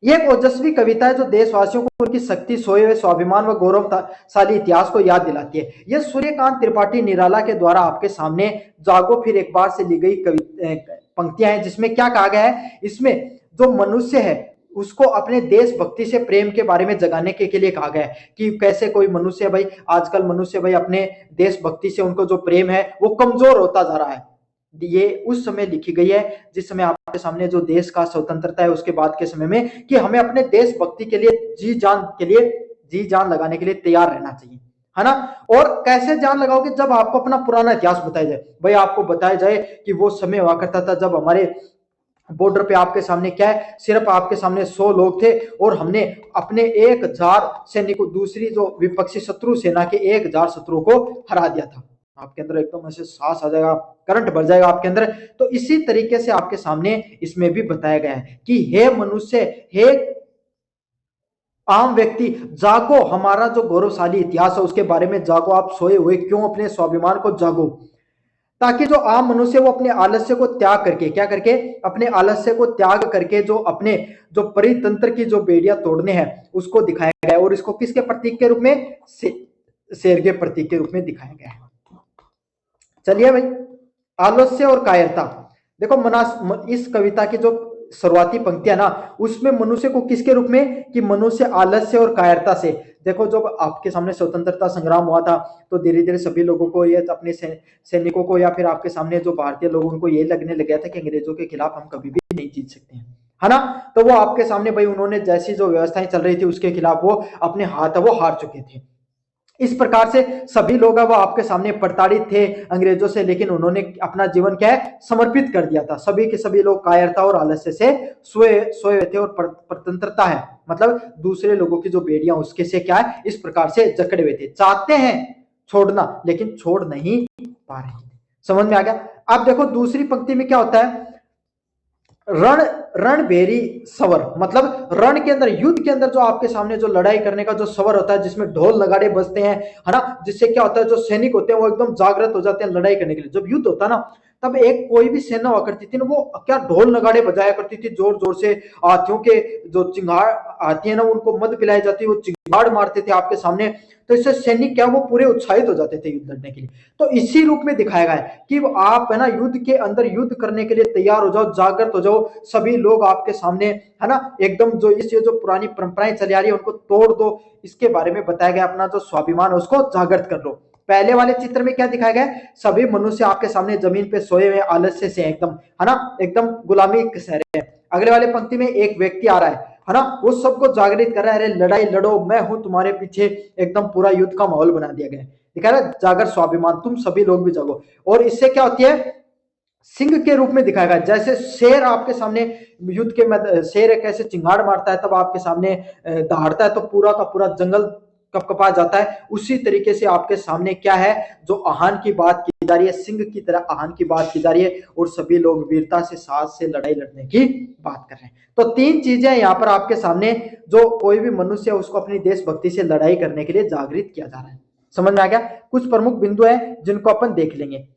ये एक ओजस्वी कविता है जो देशवासियों को उनकी शक्ति, सोए हुए स्वाभिमान व गौरवशाली इतिहास को याद दिलाती है। यह सूर्यकांत त्रिपाठी निराला के द्वारा आपके सामने जागो फिर एक बार से ली गई पंक्तियां हैं, जिसमें क्या कहा गया है, इसमें जो मनुष्य है उसको अपने देशभक्ति से प्रेम के बारे में जगाने के लिए कहा गया है कि कैसे कोई मनुष्य भाई, आजकल मनुष्य भाई अपने देशभक्ति से उनको जो प्रेम है वो कमजोर होता जा रहा है। ये उस समय लिखी गई है जिस समय आपके सामने जो देश का स्वतंत्रता है उसके बाद के समय में, कि हमें अपने देशभक्ति के लिए जी जान लगाने के लिए तैयार रहना चाहिए, है ना। और कैसे जान लगाओगे, जब आपको अपना पुराना इतिहास बताया जाए। भाई आपको बताया जाए कि वो समय हुआ करता था जब हमारे बॉर्डर पे आपके सामने क्या है, सिर्फ आपके सामने 100 लोग थे और हमने अपने 1000 सैनिकों, दूसरी जो विपक्षी शत्रु सेना के 1000 शत्रुओं को हरा दिया था। आपके अंदर एकदम ऐसे सांस आ जाएगा, करंट भर जाएगा आपके अंदर। तो इसी तरीके से आपके सामने इसमें भी बताया गया है कि हे मनुष्य, हे आम व्यक्ति, जागो, हमारा जो गौरवशाली इतिहास है उसके बारे में जागो। आप सोए हुए क्यों, अपने स्वाभिमान को जागो, ताकि जो आम मनुष्य वो अपने आलस्य को त्याग करके, क्या करके, अपने आलस्य को त्याग करके जो अपने जो परितंत्र की जो बेड़ियां तोड़ने हैं उसको दिखाया गया है। और इसको किसके प्रतीक के रूप में, शेर के प्रतीक के रूप में दिखाया गया है। चलिए भाई, आलस्य और कायरता। देखो इस कविता की जो शुरुआती पंक्तियां ना, उसमें मनुष्य को किसके रूप में, कि मनुष्य आलस्य और कायरता से। देखो जब आपके सामने स्वतंत्रता संग्राम हुआ था तो धीरे धीरे सभी लोगों को, ये अपने सैनिकों को या फिर आपके सामने जो भारतीय लोगों को ये लगने लग गया था कि अंग्रेजों के खिलाफ हम कभी भी नहीं जीत सकते हैं, है ना। तो वो आपके सामने भाई उन्होंने जैसी जो व्यवस्थाएं चल रही थी उसके खिलाफ वो अपने हाथ वो हार चुके थे। इस प्रकार से सभी लोग वो आपके सामने प्रताड़ित थे अंग्रेजों से, लेकिन उन्होंने अपना जीवन क्या है, समर्पित कर दिया था। सभी के सभी लोग कायरता और आलस्य से सोए थे और स्वतंत्रता है मतलब दूसरे लोगों की जो बेड़ियां उसके से क्या है, इस प्रकार से जकड़े हुए थे। चाहते हैं छोड़ना लेकिन छोड़ नहीं पा रहे थे। समझ में आ गया। अब देखो दूसरी पंक्ति में क्या होता है, रणभेरी सवर, मतलब रण के अंदर, युद्ध के अंदर जो आपके सामने जो लड़ाई करने का जो सवर होता है, जिसमें ढोल नगाड़े बजते हैं, है ना, जिससे क्या होता है जो सैनिक होते हैं वो एकदम जागृत हो जाते हैं लड़ाई करने के लिए। जब युद्ध होता है ना तब एक कोई भी सेना हुआ करती थी ना, वो क्या ढोल नगाड़े बजाया करती थी जोर जोर से। हाथियों के जो चिंगाड़ आती है ना उनको मद पिलाई जाती है, वो चिंगाड़ मारते थे आपके सामने। तो इससे सैनिक क्या वो पूरे उत्साहित हो जाते थे युद्ध लड़ने के लिए। तो इसी रूप में दिखाया गया है कि आप है ना युद्ध के अंदर युद्ध करने के लिए तैयार हो जाओ, जागृत हो जाओ। सभी लोग आपके सामने, है ना, एकदम जो इस जो पुरानी परंपराएं चली आ रही है उनको तोड़ दो, इसके बारे में बताया गया। अपना जो स्वाभिमान है उसको जागृत कर लो। पहले वाले चित्र में क्या दिखाया गया, सभी मनुष्य आपके सामने जमीन पे सोए हुए आलस्य से एकदम, है ना, एकदम गुलामी सह रहे हैं। अगले वाले पंक्ति में एक व्यक्ति आ रहा है ना, वो सबको जागृत कर रहा है, अरे लड़ाई लड़ो, मैं हूं तुम्हारे पीछे। एकदम पूरा युद्ध का माहौल बना दिया गया है। दिखा रहा है, जागर स्वाभिमान, तुम सभी लोग भी जागो। और इससे क्या होती है, सिंह के रूप में दिखाया गया। जैसे शेर आपके सामने युद्ध के शेर कैसे चिंगाड़ मारता है तब आपके सामने दहाड़ता है तो पूरा का पूरा जंगल कपकपा जाता है, उसी तरीके से आपके सामने क्या है, जो आहान की बात की जा रही है, सिंह की तरह आहान की बात की जा रही है। और सभी लोग वीरता से, साहस से लड़ाई लड़ने की बात कर रहे हैं। तो तीन चीजें यहाँ पर आपके सामने, जो कोई भी मनुष्य है उसको अपनी देशभक्ति से लड़ाई करने के लिए जागृत किया जा रहा है। समझ में आ गया। कुछ प्रमुख बिंदु है जिनको अपन देख लेंगे।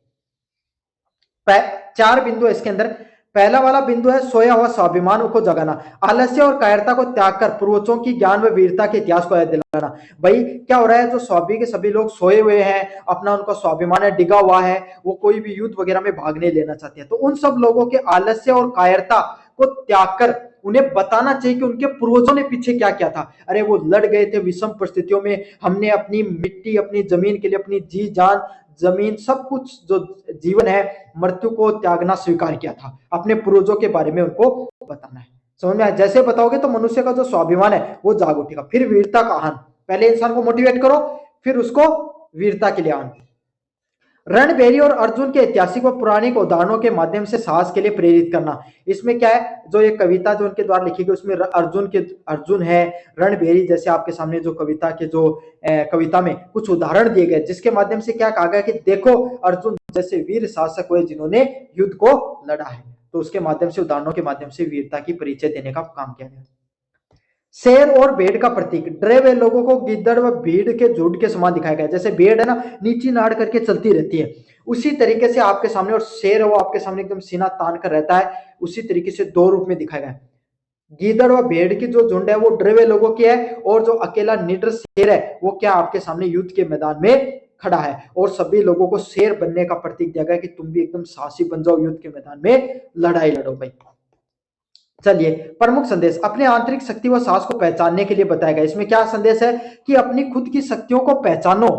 4 बिंदु है इसके अंदर। पहला वाला बिंदु है सोया हुआ स्वाभिमान को जगाना, आलस्य और कायरता को त्याग कर पूर्वजों की ज्ञान व वीरता के इतिहास को याद दिलाना। भाई क्या हो रहा है, जो सभी के सभी लोग सोए हुए हैं, अपना उनका स्वाभिमान है डिगा हुआ है, वो कोई भी युद्ध वगैरह में भाग नहीं लेना चाहते हैं। तो उन सब लोगों के आलस्य और कायरता को त्याग कर उन्हें बताना चाहिए कि उनके पूर्वजों ने पीछे क्या किया था। अरे वो लड़ गए थे विषम परिस्थितियों में, हमने अपनी मिट्टी, अपनी जमीन के लिए अपनी जी जान, जमीन, सब कुछ जो जीवन है, मृत्यु को त्यागना स्वीकार किया था। अपने पूर्वजों के बारे में उनको बताना है। समझ में आया। जैसे बताओगे तो मनुष्य का जो स्वाभिमान है वो जाग उठेगा। फिर वीरता का आह्वान, पहले इंसान को मोटिवेट करो फिर उसको वीरता के लिए आह्वान। रणबेरी और अर्जुन के ऐतिहासिक व पौराणिक उदाहरणों के माध्यम से साहस के लिए प्रेरित करना। इसमें क्या है, जो ये कविता जो उनके द्वारा लिखी गई उसमें अर्जुन है, रणबेरी जैसे आपके सामने जो कविता के जो कविता में कुछ उदाहरण दिए गए, जिसके माध्यम से क्या कहा गया कि देखो अर्जुन जैसे वीर शासक हुए जिन्होंने युद्ध को लड़ा है। तो उसके माध्यम से, उदाहरणों के माध्यम से वीरता की परिचय देने का काम किया गया। शेर और भेड़ का प्रतीक, डरे हुए लोगों को गिद्दड़ व भीड़ के झुंड के समान दिखाया गया। जैसे भेड़ है ना, नीची नाड़ करके चलती रहती है, उसी तरीके से आपके सामने, और शेर है वो आपके सामने एकदम सीना तान कर रहता है, उसी तरीके से दो रूप में दिखाया गया है। गीदड़ व भेड़ की जो झुंड है वो डरे हुए लोगों की है, और जो अकेला निडर शेर है वो क्या आपके सामने युद्ध के मैदान में खड़ा है, और सभी लोगों को शेर बनने का प्रतीक दिया गया कि तुम भी एकदम साहसी बन जाओ, युद्ध के मैदान में लड़ाई लड़ो भाई। चलिए, प्रमुख संदेश, अपने आंतरिक शक्ति व साहस को पहचानने के लिए बताया गया। इसमें क्या संदेश है कि अपनी खुद की शक्तियों को पहचानो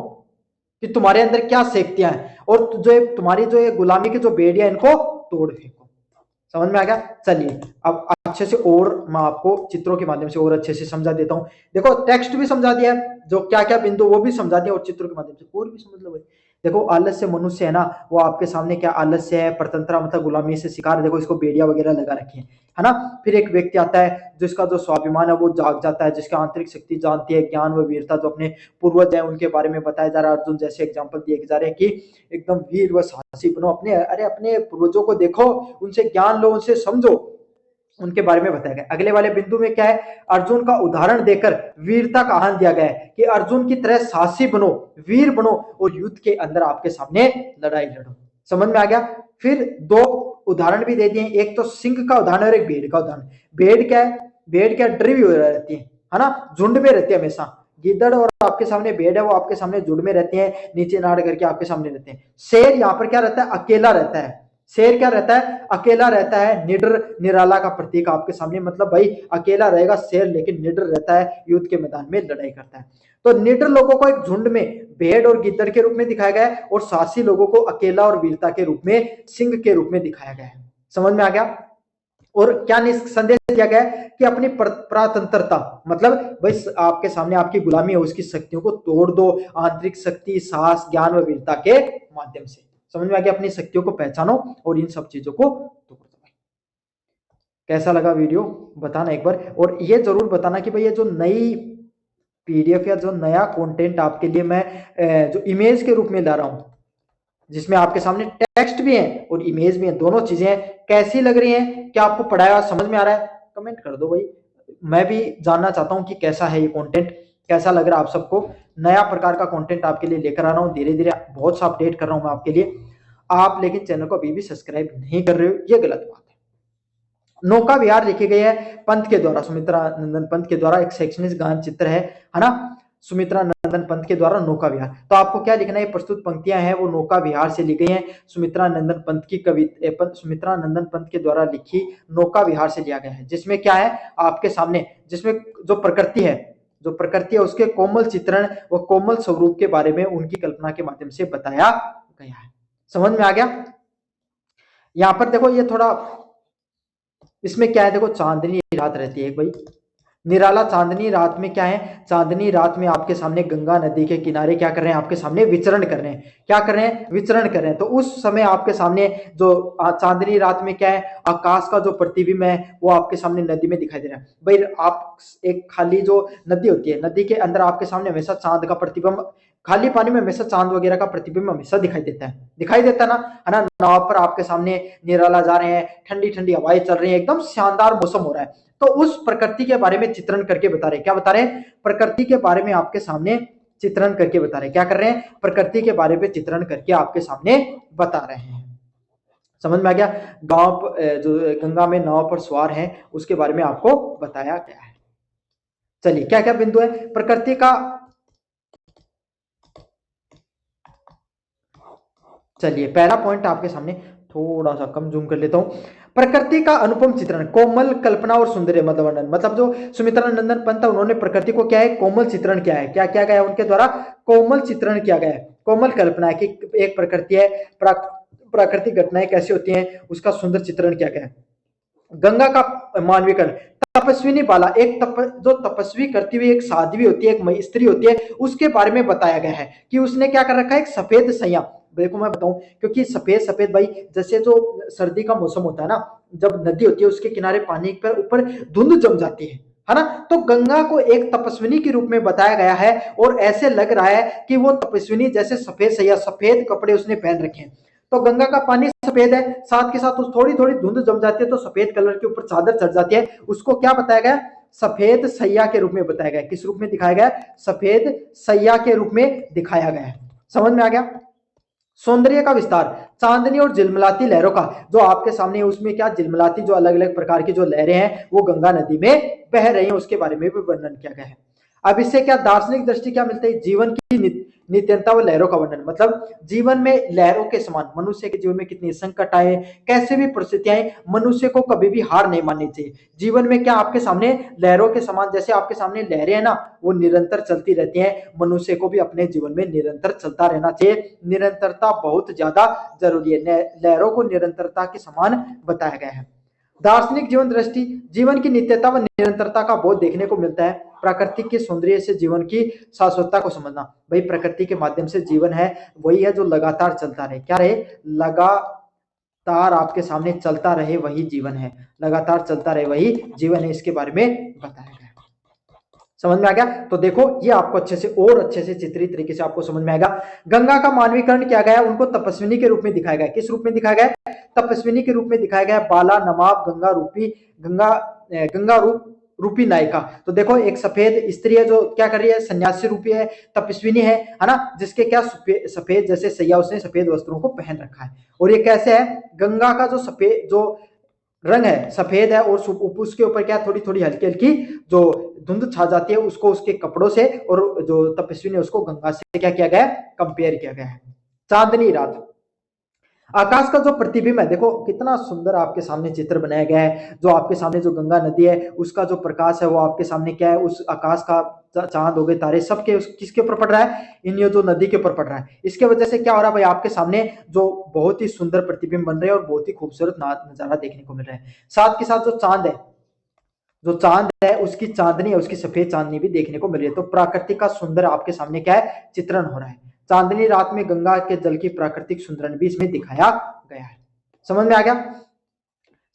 कि तुम्हारे अंदर क्या शक्तियां हैं, और जो तुम्हारी जो ये गुलामी की जो बेड़ियां इनको तोड़ फेंको। समझ में आ गया। चलिए अब अच्छे से और मैं आपको चित्रों के माध्यम से और अच्छे से समझा देता हूं। देखो टेक्स्ट भी समझा दिया है, जो क्या क्या बिंदु वो भी समझा दिया, और चित्रों के माध्यम से और भी समझ लो भाई। देखो आलस्य मनुष्य है ना, वो आपके सामने क्या आलस्य है, परतंत्रा मतलब गुलामी से शिकार, देखो इसको बेड़िया वगैरह लगा रखी है ना। फिर एक व्यक्ति आता है जिसका जो स्वाभिमान है वो जाग जाता है, जिसका आंतरिक शक्ति जानती है, ज्ञान व वीरता, जो अपने पूर्वज है उनके बारे में बताया जा रहा है। अर्जुन जैसे एग्जाम्पल दिए जा रहे हैं कि एकदम वीर व साहसी बनो, अपने पूर्वजों को देखो, उनसे ज्ञान लो, उनसे समझो, उनके बारे में बताया गया। अगले वाले बिंदु में क्या है, अर्जुन का उदाहरण देकर वीरता का आह्वान दिया गया है कि अर्जुन की तरह साहसी बनो, वीर बनो, और युद्ध के अंदर आपके सामने लड़ाई लड़ो। समझ में आ गया। फिर दो उदाहरण भी दे दिए, एक तो सिंह का उदाहरण और एक भेड़ का उदाहरण। भेड़ क्या डरी हुई रहती है ना, झुंड में रहती है हमेशा। गिद्दड़ और आपके सामने भेड़ है वो आपके सामने झुंड में रहती है, नीचे नाड़ करके आपके सामने रहते हैं। शेर यहाँ पर क्या रहता है, अकेला रहता है। शेर क्या रहता है, अकेला रहता है, निडर निराला का प्रतीक आपके सामने, मतलब भाई अकेला रहेगा शेर, लेकिन निडर रहता है, युद्ध के मैदान में लड़ाई करता है। तो निडर लोगों को एक झुंड में भेड़ और गिद्दड़ के रूप में दिखाया गया है, और साहसी लोगों को अकेला और वीरता के रूप में सिंह के रूप में दिखाया गया है। समझ में आ गया। और क्या संदेश दिया गया है कि अपनी प्रातंत्रता, मतलब भाई आपके सामने आपकी गुलामी है, उसकी शक्तियों को तोड़ दो, आंतरिक शक्ति, साहस, ज्ञान व वीरता के माध्यम से। समझ में आ गया। अपनी शक्तियों को पहचानो और इन सब चीजों को तोड़ दो। कैसा लगा वीडियो बताना एक बार, और ये जरूर बताना कि भाई ये जो नई पीडीएफ या जो नया कंटेंट आपके लिए मैं जो इमेज के रूप में ला रहा हूं, जिसमें आपके सामने टेक्स्ट भी है और इमेज भी है, दोनों चीजें हैं, कैसी लग रही हैं, क्या आपको पढ़ाया समझ में आ रहा है, कमेंट कर दो भाई। मैं भी जानना चाहता हूं कि कैसा है ये कंटेंट, कैसा लग रहा है आप सबको। नया प्रकार का कंटेंट आपके लिए लेकर आ रहा हूं, धीरे धीरे बहुत सा अपडेट कर रहा हूं मैं आपके लिए। आप लेकिन चैनल को अभी भी सब्सक्राइब नहीं कर रहे हो, ये गलत बात है। नौका विहार लिखी गई है पंत के द्वारा, सुमित्रा नंदन पंत के द्वारा, एक शैक्षणिक गान चित्र है ना, सुमित्रा नंदन पंत के द्वारा नौका विहार। तो आपको क्या लिखना है, प्रस्तुत पंक्तियां हैं वो नौका विहार से ली गई हैं, सुमित्रा नंदन पंत की कविता, सुमित्रा नंदन पंत के द्वारा लिखी नौका विहार से लिया गया है। जिसमें क्या है आपके सामने, जिसमें जो प्रकृति है उसके कोमल चित्रण व कोमल स्वरूप के बारे में उनकी कल्पना के माध्यम से बताया गया है। समझ में आ गया। यहां पर देखो ये थोड़ा, इसमें क्या है, देखो चांदनी रात रहती है भाई, निराला चांदनी रात में क्या है, चांदनी रात में आपके सामने गंगा नदी के किनारे क्या कर रहे हैं, आपके सामने विचरण कर रहे हैं, क्या कर रहे हैं, विचरण कर रहे हैं। तो उस समय आपके सामने जो चांदनी रात में क्या है, आकाश का जो प्रतिबिंब है वो आपके सामने नदी में दिखाई दे रहा है। भाई आप एक खाली जो नदी होती है, नदी के अंदर आपके सामने हमेशा चांद का प्रतिबिंब, खाली पानी में हमेशा चांद वगैरह का प्रतिबिंब हमेशा दिखाई देता है ना, है ना। नाव पर आपके सामने निराला जा रहे हैं, ठंडी ठंडी हवाएं चल रही है, एकदम शानदार मौसम हो रहा है। तो उस प्रकृति के बारे में चित्रण करके बता रहे हैं, क्या बता रहे हैं, प्रकृति के बारे में आपके सामने चित्रण करके बता रहे हैं, क्या कर रहे हैं, प्रकृति के बारे में चित्रण करके आपके सामने बता रहे हैं। समझ में आ गया। गांव जो गंगा में नाव पर सवार है उसके बारे में आपको बताया गया है। चलिए क्या क्या बिंदु है प्रकृति का, चलिए पहला पॉइंट आपके सामने थोड़ा सा कम जूम कर लेता हूं। प्रकृति का अनुपम चित्रण, कोमल कल्पना और सुंदर मद वर्णन, मतलब जो सुमित्रा नंदन पंत उन्होंने प्रकृति को क्या है, कोमल चित्रण किया है, क्या किया गया है उनके द्वारा, कोमल चित्रण किया गया है, कोमल कल्पना है कि एक प्रकृति है, प्राकृतिक घटनाएं कैसी होती हैं उसका सुंदर चित्रण किया गया है। गंगा का मानवीकरण, तपस्विनी बाला, जो तपस्वी करती हुई एक साध्वी होती है, एक स्त्री होती है, उसके बारे में बताया गया है कि उसने क्या कर रखा है, एक सफेद सैया। देखो मैं बताऊं, क्योंकि सफेद सफेद भाई, जैसे जो सर्दी का मौसम होता है ना, जब नदी होती है उसके किनारे पानी पर ऊपर धुंध जम जाती है ना, तो गंगा को एक तपस्विनी के रूप में बताया गया है। और ऐसे लग रहा है कि वो तपस्विनी जैसे सफेद सैया, सफेद कपड़े उसने पहन रखे हैं। तो गंगा का पानी सफेद है, साथ के साथ थोड़ी थोड़ी धुंध जम जाती है, तो सफेद कलर के ऊपर चादर चढ़ जाती है, उसको क्या बताया गया, सफेद सैया के रूप में बताया गया। किस रूप में दिखाया गया, सफेद सैया के रूप में दिखाया गया है। समझ में आ गया। सौंदर्य का विस्तार, चांदनी और झिलमिलाती लहरों का, जो आपके सामने उसमें क्या झिलमिलाती, जो अलग अलग प्रकार की जो लहरें हैं वो गंगा नदी में बह रही हैं, उसके बारे में भी वर्णन किया गया है। अब इससे क्या दार्शनिक दृष्टि क्या मिलता है, जीवन की नित्यता व लहरों का वर्णन, मतलब जीवन में लहरों के समान, मनुष्य के जीवन में कितनी संकट आए, कैसे भी परिस्थितियां, मनुष्य को कभी भी हार नहीं माननी चाहिए। जीवन में क्या आपके सामने लहरों के समान, जैसे आपके सामने लहरें हैं ना, वो निरंतर चलती रहती हैं, मनुष्य को भी अपने जीवन में निरंतर चलता रहना चाहिए। निरंतरता बहुत ज्यादा जरूरी है, लहरों को निरंतरता के समान बताया गया है। दार्शनिक जीवन दृष्टि, जीवन की नित्यता व निरंतरता का बोध देखने को मिलता है। प्राकृतिक के सौंदर्य से जीवन की शाश्वतता को समझना, भाई प्रकृति के माध्यम से जीवन है वही है जो लगातार चलता रहे, क्या रहे, लगातार आपके सामने चलता रहे वही जीवन है, लगातार चलता रहे वही जीवन है, इसके बारे में बताया गया। समझ में आ गया। तो देखो ये आपको अच्छे से और अच्छे से चित्रित तरीके से आपको समझ में आएगा। गंगा का मानवीकरण किया गया, उनको तपस्विनी के रूप में दिखाया गया। किस रूप में दिखाया गया, तपस्विनी के रूप में दिखाया गया। बाला नवाब गंगा रूपी, गंगा रूपी नायिका। तो देखो एक सफेद स्त्री है जो क्या कर रही है, सन्यासी रूपी है, तपस्विनी है ना, जिसके क्या सफेद जैसे सैया, उसने सफेद वस्त्रों को पहन रखा है। और ये कैसे है, गंगा का जो सफेद जो रंग है सफेद है, और उसके ऊपर क्या थोड़ी थोड़ी हल्की हल्की जो धुंध छा जाती है, उसको उसके कपड़ों से, और जो तपस्वी ने उसको गंगा से क्या किया गया है, कंपेयर किया गया है। चांदनी रात, आकाश का जो प्रतिबिंब है, देखो कितना सुंदर आपके सामने चित्र बनाया गया है। जो आपके सामने जो गंगा नदी है उसका जो प्रकाश है वो आपके सामने क्या है, उस आकाश का चांद हो गए, तारे, सबके किसके ऊपर पड़ रहा है, इन ये जो नदी के ऊपर पड़ रहा है। इसके वजह से क्या हो रहा है भाई, आपके सामने जो बहुत ही सुंदर प्रतिबिंब बन रहे हैं और बहुत ही खूबसूरत नजारा देखने को मिल रहा है। साथ के साथ जो चांद है, जो चांद है उसकी चांदनी है, उसकी सफेद चांदनी भी देखने को मिल रही है। तो प्राकृतिक का सुंदर आपके सामने क्या है, चित्रण हो रहा है। चांदनी रात में गंगा के जल की प्राकृतिक सुंदरन भी इसमें दिखाया गया है। समझ में आ गया।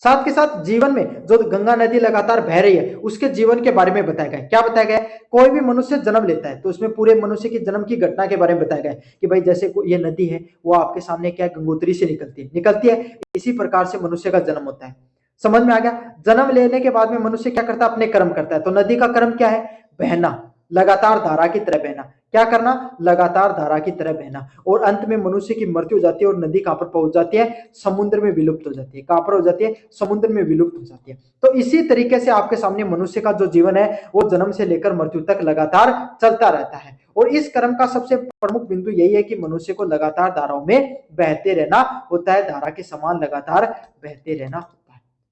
साथ के साथ जीवन में जो गंगा नदी लगातार बह रही है उसके जीवन के बारे में बताया गया है। क्या बताया गया है, कोई भी मनुष्य जन्म लेता है तो उसमें पूरे मनुष्य की जन्म की घटना के बारे में बताया गया है कि भाई जैसे ये नदी है वो आपके सामने क्या गंगोत्री से निकलती है, इसी प्रकार से मनुष्य का जन्म होता है। समझ में आ गया। जन्म लेने के बाद में मनुष्य क्या करता है, अपने कर्म करता है। तो नदी का कर्म क्या है, बहना, लगातार धारा की तरह बहना। क्या करना, लगातार धारा की तरह बहना। और अंत में मनुष्य की मृत्यु हो जाती है और नदी कहां पर पहुंच जाती है, समुद्र में विलुप्त हो जाती है। कहां पर हो जाती है, समुद्र में विलुप्त हो जाती है। तो इसी तरीके से आपके सामने मनुष्य का जो जीवन है वो जन्म से लेकर मृत्यु तक लगातार चलता रहता है। और इस कर्म का सबसे प्रमुख बिंदु यही है कि मनुष्य को लगातार धाराओं में बहते रहना होता है, धारा के समान लगातार बहते रहना होता है।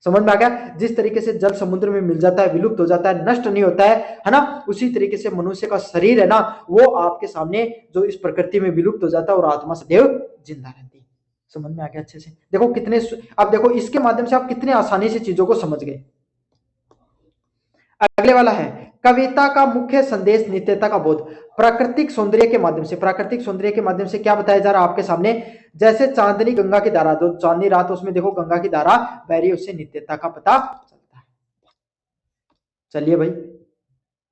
समझ में आ गया। जिस तरीके से जल समुद्र में मिल जाता है, विलुप्त हो जाता है, नष्ट नहीं होता है ना, उसी तरीके से मनुष्य का शरीर है ना वो आपके सामने जो इस प्रकृति में विलुप्त हो जाता है और आत्मा सदैव जिंदा रहती है। समझ में आ गया अच्छे से। देखो कितने, अब देखो इसके माध्यम से आप कितने आसानी से चीजों को समझ गए। अगले वाला है कविता का मुख्य संदेश, नित्यता का बोध। प्राकृतिक सौंदर्य के माध्यम से, प्राकृतिक सौंदर्य के माध्यम से क्या बताया जा रहा है आपके सामने, जैसे चांदनी गंगा की धारा, जो चांदनी रात उसमें देखो गंगा की धारा बह रही है, उससे नित्यता का पता चलता है। चलिए भाई,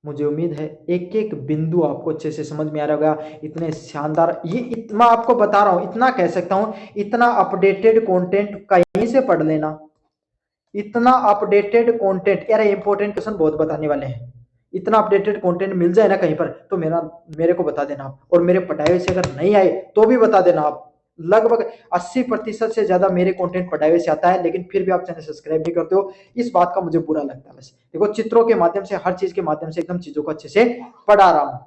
मुझे उम्मीद है एक एक बिंदु आपको अच्छे से समझ में आ रहा होगा। इतने शानदार, ये इतना आपको बता रहा हूं, इतना कह सकता हूं, इतना अपडेटेड कंटेंट कहीं से पढ़ लेना, इतना अपडेटेड कंटेंट, यार इंपॉर्टेंट क्वेश्चन बहुत बताने वाले हैं। इतना अपडेटेड कंटेंट मिल जाए ना कहीं पर तो मेरे को बता देना आप, और मेरे पढ़ाए से अगर नहीं आए तो भी बता देना आप। लगभग 80% से ज्यादा मेरे कंटेंट पढ़ाए से आता है, लेकिन फिर भी आप चैनल सब्सक्राइब नहीं करते हो, इस बात का मुझे बुरा लगता है। बस देखो चित्रों के माध्यम से, हर चीज के माध्यम से एकदम चीजों को अच्छे से पढ़ा रहा हूं।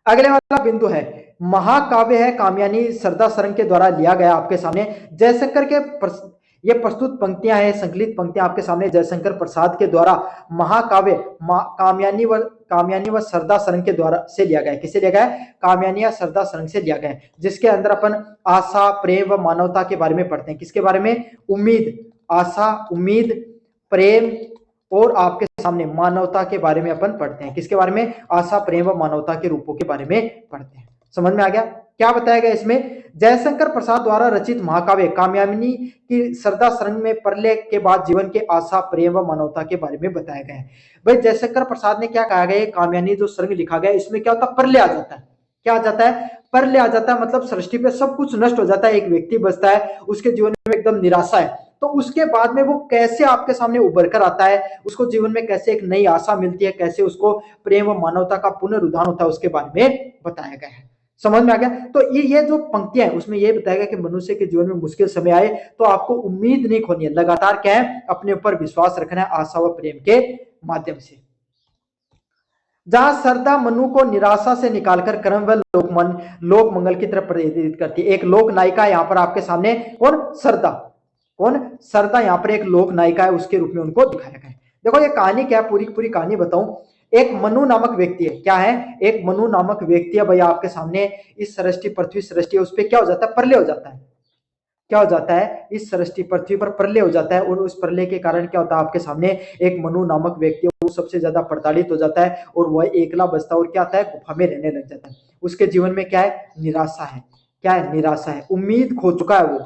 अगले वाला बिंदु है महाकाव्य है कामयानी सरदा सरंग के द्वारा लिया गया आपके सामने। जयशंकर के ये प्रस्तुत पंक्तियां हैं, संकलित पंक्तियां आपके सामने जयशंकर प्रसाद के द्वारा महाकाव्य कामयानी व सरदा सरंग के द्वारा से लिया गया है। किसे लिया गया है, कामयानी या सरदा सरंग से लिया गया है, जिसके अंदर अपन आशा, प्रेम व मानवता के बारे में पढ़ते हैं। किसके बारे में, उम्मीद, आशा, उम्मीद, प्रेम और आपके सामने मानवता के बारे में अपन पढ़ते हैं। किसके बारे में? आशा, प्रेम व मानवता के रूपों के बारे में पढ़ते हैं। समझ में आ गया क्या बताया गया इसमें? जयशंकर प्रसाद द्वारा रचित महाकाव्य कात्यायनी की श्रद्धा सरंग में प्रलय के बाद जीवन के आशा, प्रेम व मानवता के बारे में बताया गया है। भाई जयशंकर प्रसाद ने क्या कहा गया? कात्यायनी जो सरंग लिखा गया इसमें क्या होता है? प्रलय आ जाता है। क्या आ जाता है? प्रलय आ जाता है, मतलब सृष्टि पे सब कुछ नष्ट हो जाता है, एक व्यक्ति बचता है, उसके जीवन में एकदम निराशा है। तो उसके बाद में वो कैसे आपके सामने उभर कर आता है, उसको जीवन में कैसे एक नई आशा मिलती है, कैसे उसको प्रेम व मानवता का पुनरुद्धार होता है, उसके बारे में बताया गया है। समझ में आ गया? तो ये जो पंक्तियां हैं उसमें ये बताया गया कि मनुष्य के जीवन में मुश्किल समय आए तो आपको उम्मीद नहीं खोनी है, लगातार क्या है? अपने ऊपर विश्वास रखना है आशा व प्रेम के माध्यम से। जहां श्रद्धा मनु को निराशा से निकालकर कर्म व लोक मंगल की तरफ प्रेरित करती है। एक लोक नायिका यहाँ पर आपके सामने, कौन? श्रद्धा। कौन? श्रद्धा यहाँ पर एक लोक नायिका है, उसके रूप में उनको दिखाया गया है। देखो ये कहानी क्या है, पूरी पूरी कहानी बताऊं। एक मनु नामक व्यक्ति है। क्या है? एक मनु नामक व्यक्ति है भैया आपके सामने। इस सृष्टि, पृथ्वी सृष्टि, उस पर क्या हो जाता है? प्रलय हो जाता है। क्या हो जाता है? इस सृष्टि पृथ्वी पर प्रलय हो जाता है, और उस प्रलय के कारण क्या होता है? आपके सामने एक मनु नामक व्यक्ति वो सबसे ज्यादा प्रताड़ित हो जाता है, और वह एकला बचता है, और क्या आता है? गुफा में रहने लग जाता है। उसके जीवन में क्या है? निराशा है। क्या है? निराशा है, उम्मीद खो चुका है, वो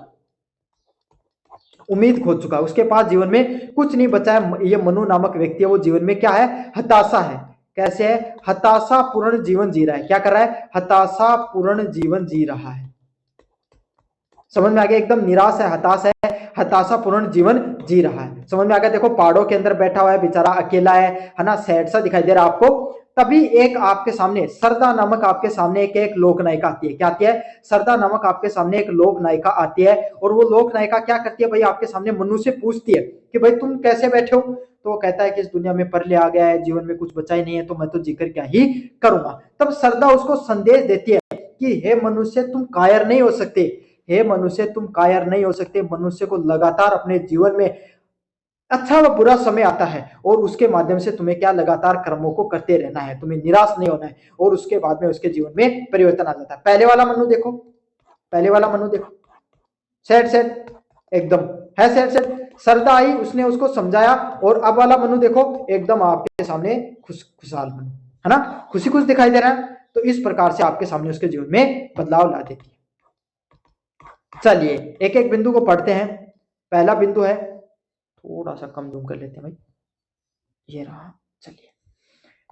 उम्मीद खो चुका है, उसके पास जीवन में कुछ नहीं बचा है। ये मनु नामक व्यक्ति है, वो जीवन में क्या है? हताशा है। कैसे है? हताशा पूर्ण जीवन जी रहा है। क्या कर रहा है? हताशा पूर्ण जीवन जी रहा है। समझ में आ गया? एकदम निराश है, हताश है, हताशा पूर्ण जीवन जी रहा है। समझ में आ गया? देखो पहाड़ों के अंदर बैठा हुआ है बेचारा, अकेला है ना, सैड सा दिखाई दे रहा है आपको। तभी एक आपके सामने सरदा नामक आपके सामने एक लोक नायिका आती है। क्या आती है? सरदा नामक आपके सामने एक लोक नायिका आती है, और वो लोक नायिका क्या करती है भाई? आपके सामने मनु से पूछती है कि भाई तुम कैसे बैठे हो? तो वो कहता है कि इस दुनिया में प्रलय आ गया है, जीवन में कुछ बचा ही नहीं है, तो मैं तो जीकर क्या ही करूंगा। तब सरदा उसको संदेश देती है कि हे मनुष्य, तुम कायर नहीं हो सकते। हे मनुष्य, तुम कायर नहीं हो सकते। मनुष्य को लगातार अपने जीवन में अच्छा व बुरा समय आता है, और उसके माध्यम से तुम्हें क्या? लगातार कर्मों को करते रहना है, तुम्हें निराश नहीं होना है, और उसके बाद में उसके जीवन में परिवर्तन आ जाता है। पहले वाला मनु देखो, पहले वाला मनु देखो, सेट सेट एकदम है, सेट सेट। सरदा आई, उसने उसको समझाया, और अब वाला मनु देखो, एकदम आपके सामने खुशहाल मनु है ना, खुशी खुश दिखाई दे रहा है। तो इस प्रकार से आपके सामने उसके जीवन में बदलाव ला देती है। चलिए एक एक बिंदु को पढ़ते हैं। पहला बिंदु है, थोड़ा सा कम जूम कर लेते हैं भाई, ये रहा। चलिए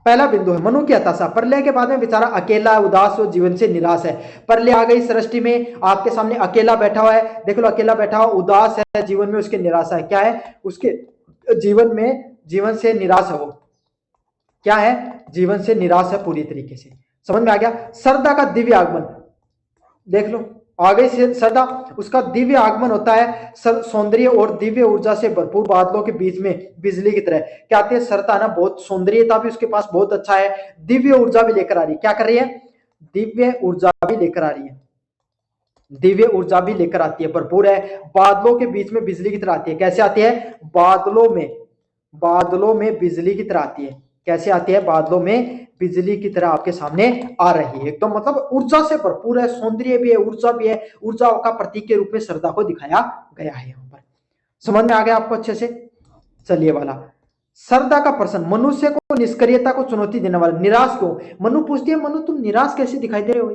पहला बिंदु है मनु की हताशा। प्रलय के बाद में बेचारा अकेला, उदास और जीवन से निराश है। प्रलय आ गई सृष्टि में, आपके सामने अकेला बैठा हुआ है, देख लो अकेला बैठा हुआ, उदास है, जीवन में उसके निराशा है। क्या है? उसके जीवन में, जीवन से निराश है वो। क्या है? जीवन से निराश है पूरी तरीके से। समझ में आ गया? श्रद्धा का दिव्य आगमन देख लो, आ गई श्रद्धा, उसका दिव्य आगमन होता है सौंदर्य और दिव्य ऊर्जा से भरपूर बादलों के बीच में बिजली की तरह। क्या आती है? श्रद्धा ना, बहुत सौंदर्यता भी उसके पास बहुत अच्छा है, दिव्य ऊर्जा भी लेकर आ रही है। क्या कर रही है? दिव्य ऊर्जा भी लेकर आ रही है, दिव्य ऊर्जा भी लेकर आती है, भरपूर है, बादलों के बीच में बिजली की तरह आती है। कैसे आती है? बादलों में, बादलों में बिजली की तरह आती है। कैसे आती है? बादलों में बिजली की तरह आपके सामने आ रही है, एकदम मतलब ऊर्जा से भरपूर है, सौंदर्य भी है, ऊर्जा भी है। ऊर्जा का प्रतीक के रूप में श्रद्धा को दिखाया गया है यहाँ पर। समझ में आ गया आपको अच्छे से? चलिए वाला श्रद्धा का प्रश्न, मनुष्य को निष्क्रियता को चुनौती देने वाला। निराश क्यों? मनु पूछती है, मनु तुम निराश कैसे दिखाई दे रहे हो?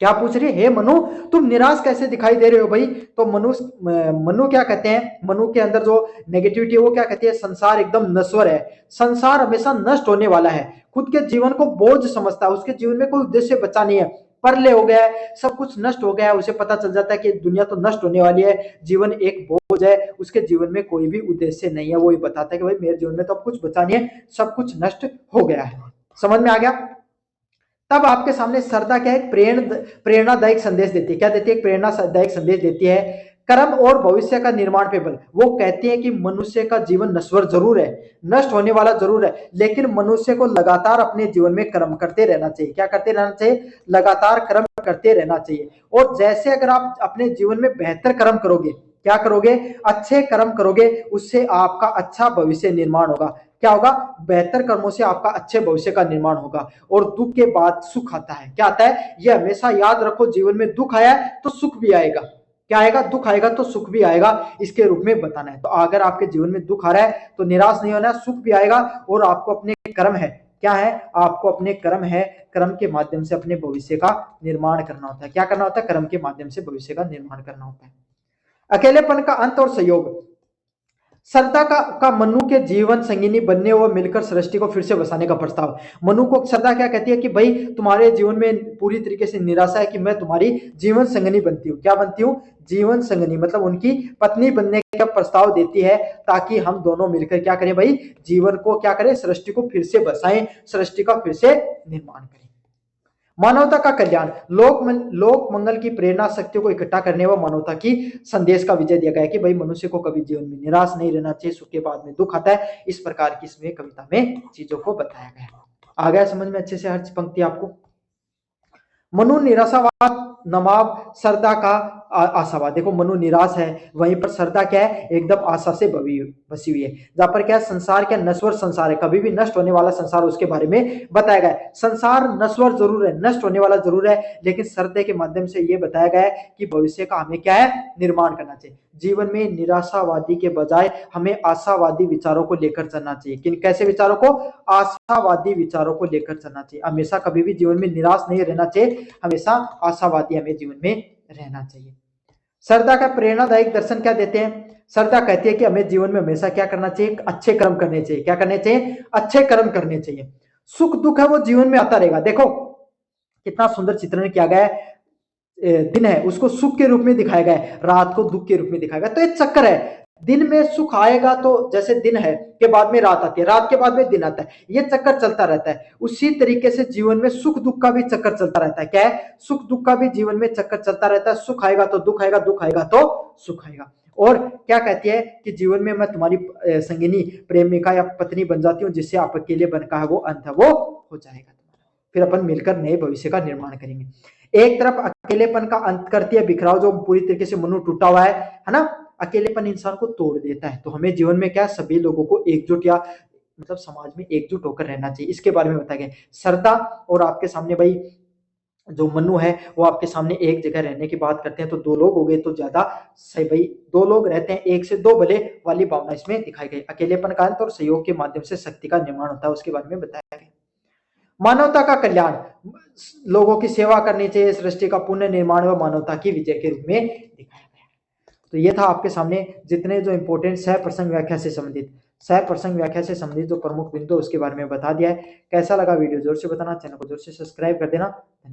क्या पूछ रही है? हे मनु, तुम निराश कैसे दिखाई दे रहे हो भाई? तो मनु क्या कहते हैं? मनु के अंदर जो नेगेटिविटी है वो क्या कहती है? संसार एकदम नश्वर है, संसार हमेशा नष्ट होने वाला है। खुद के जीवन को बोझ समझता है, उसके जीवन में कोई उद्देश्य बचा नहीं है, प्रलय हो गया है, सब कुछ नष्ट हो गया है। उसे पता चल जाता है कि दुनिया तो नष्ट होने वाली है, जीवन एक बोझ है, उसके जीवन में कोई भी उद्देश्य नहीं है। वो ये बताता है कि भाई मेरे जीवन में तो अब कुछ बचा नहीं है, सब कुछ नष्ट हो गया है। समझ में आ गया? तब आपके सामने श्रद्धा क्या है? प्रेरणादायक संदेश देती है। क्या देती है? प्रेरणादायक संदेश देती है, कर्म और भविष्य का निर्माण पे बल। वो कहती है कि मनुष्य का जीवन नश्वर जरूर है, नष्ट होने वाला जरूर है, लेकिन मनुष्य को लगातार अपने जीवन में कर्म करते रहना चाहिए। क्या करते रहना चाहिए? लगातार कर्म करते रहना चाहिए। और जैसे अगर आप अपने जीवन में बेहतर कर्म करोगे, क्या करोगे? अच्छे कर्म करोगे, उससे आपका अच्छा भविष्य निर्माण होगा। क्या होगा? बेहतर कर्मों से आपका अच्छे भविष्य का निर्माण होगा। और दुख के बाद सुख आता है। क्या आता है? यह हमेशा याद रखो, जीवन में दुख आया है तो सुख भी आएगा। क्या आएगा, दुख आएगा तो सुख भी आएगा, इसके रूप में बताना है। तो अगर आपके जीवन में दुख आ रहा है तो निराश नहीं होना है, सुख भी आएगा। और आपको अपने कर्म है, क्या है, आपको अपने कर्म है, कर्म के माध्यम से अपने भविष्य का निर्माण करना होता है। क्या करना होता है, कर्म के माध्यम से भविष्य का निर्माण करना होता है। अकेलेपन का अंत और सहयोग। श्रद्धा का मनु के जीवन संगिनी बनने और मिलकर सृष्टि को फिर से बसाने का प्रस्ताव। मनु को श्रद्धा क्या कहती है कि भाई तुम्हारे जीवन में पूरी तरीके से निराशा है कि मैं तुम्हारी जीवन संगनी बनती हूँ। क्या बनती हूँ, जीवन संगनी, मतलब उनकी पत्नी बनने का प्रस्ताव देती है, ताकि हम दोनों मिलकर क्या करें भाई, जीवन को क्या करें, सृष्टि को फिर से बसाएं, सृष्टि का फिर से निर्माण करें। मानवता का कल्याण। लोक मंगल की प्रेरणा शक्तियों को इकट्ठा करने व मानवता की संदेश का विजय दिया गया है कि भाई मनुष्य को कभी जीवन में निराश नहीं रहना चाहिए, सुख के बाद में दुख आता है। इस प्रकार की इसमें कविता में चीजों को बताया गया है। आ गया समझ में अच्छे से हर पंक्ति आपको। मनु निराशावाद, नवाब श्रद्धा का आशावाद। देखो मनु निराश है, वहीं पर श्रद्धा क्या है, एकदम आशा से बसी हुई है। जहां पर क्या है, संसार क्या नश्वर संसार है, कभी भी नष्ट होने वाला संसार, उसके बारे में बताया गया है। संसार नश्वर जरूर है, नष्ट होने वाला जरूर है, लेकिन श्रद्धा के माध्यम से यह बताया गया है कि भविष्य का हमें क्या है, निर्माण करना चाहिए। जीवन में निराशावादी के बजाय हमें आशावादी विचारों को लेकर चलना चाहिए। किन कैसे विचारों को, आशावादी विचारों को लेकर चलना चाहिए। हमेशा कभी भी जीवन में निराश नहीं रहना चाहिए, हमेशा आशावादी हमें जीवन में रहना चाहिए। श्रद्धा का प्रेरणादायक दर्शन क्या देते हैं, श्रद्धा कहती है कि हमें जीवन में हमेशा क्या करना चाहिए, अच्छे कर्म करने चाहिए। क्या करने चाहिए, अच्छे कर्म करने चाहिए। सुख दुख है वो जीवन में आता रहेगा। देखो कितना सुंदर चित्रण किया गया है, दिन है उसको सुख के रूप में दिखाया गया है, रात को दुख के रूप में दिखाया गया। तो एक चक्कर है, दिन में सुख आएगा तो जैसे दिन है के बाद में रात आती है, रात के बाद में दिन आता है, ये चक्कर चलता रहता है। उसी तरीके से जीवन में सुख दुख का भी चक्कर चलता रहता है। क्या है, सुख दुख का भी जीवन में चक्कर चलता रहता है। सुख आएगा तो दुख आएगा, दुख आएगा तो सुख आएगा। और क्या कहती है कि जीवन में मैं तुम्हारी संगिनी, प्रेमिका या पत्नी बन जाती हूँ, जिससे आप अकेले बन का है वो अंत है वो हो जाएगा, फिर अपन मिलकर नए भविष्य का निर्माण करेंगे। एक तरफ अकेलेपन का अंत करती है बिखराव, जो पूरी तरीके से मनु टूटा हुआ है ना। अकेलेपन इंसान को तोड़ देता है। तो हमें जीवन में क्या, सभी लोगों को एकजुट या मतलब समाज में एकजुट होकर रहना चाहिए, इसके बारे में बताया गया। श्रद्धा और आपके सामने भाई जो मनु है वो आपके सामने एक जगह रहने की बात करते हैं, तो दो लोग हो गए तो ज्यादा सही भाई, दो लोग रहते हैं, एक से दो भले वाली भावना इसमें दिखाई गई। अकेलेपन का अंत और सहयोग के माध्यम से शक्ति का निर्माण होता है, उसके बारे में बताया गया। मानवता का कल्याण, लोगों की सेवा करनी चाहिए, सृष्टि का पुण्य निर्माण व मानवता की विजय के रूप में दिखाया गया। तो ये था आपके सामने जितने जो इंपॉर्टेंट सह प्रसंग व्याख्या से संबंधित, सह प्रसंग व्याख्या से संबंधित जो प्रमुख बिंदु उसके बारे में बता दिया है। कैसा लगा वीडियो, जोर से बताना, चैनल को जोर से सब्सक्राइब कर देना।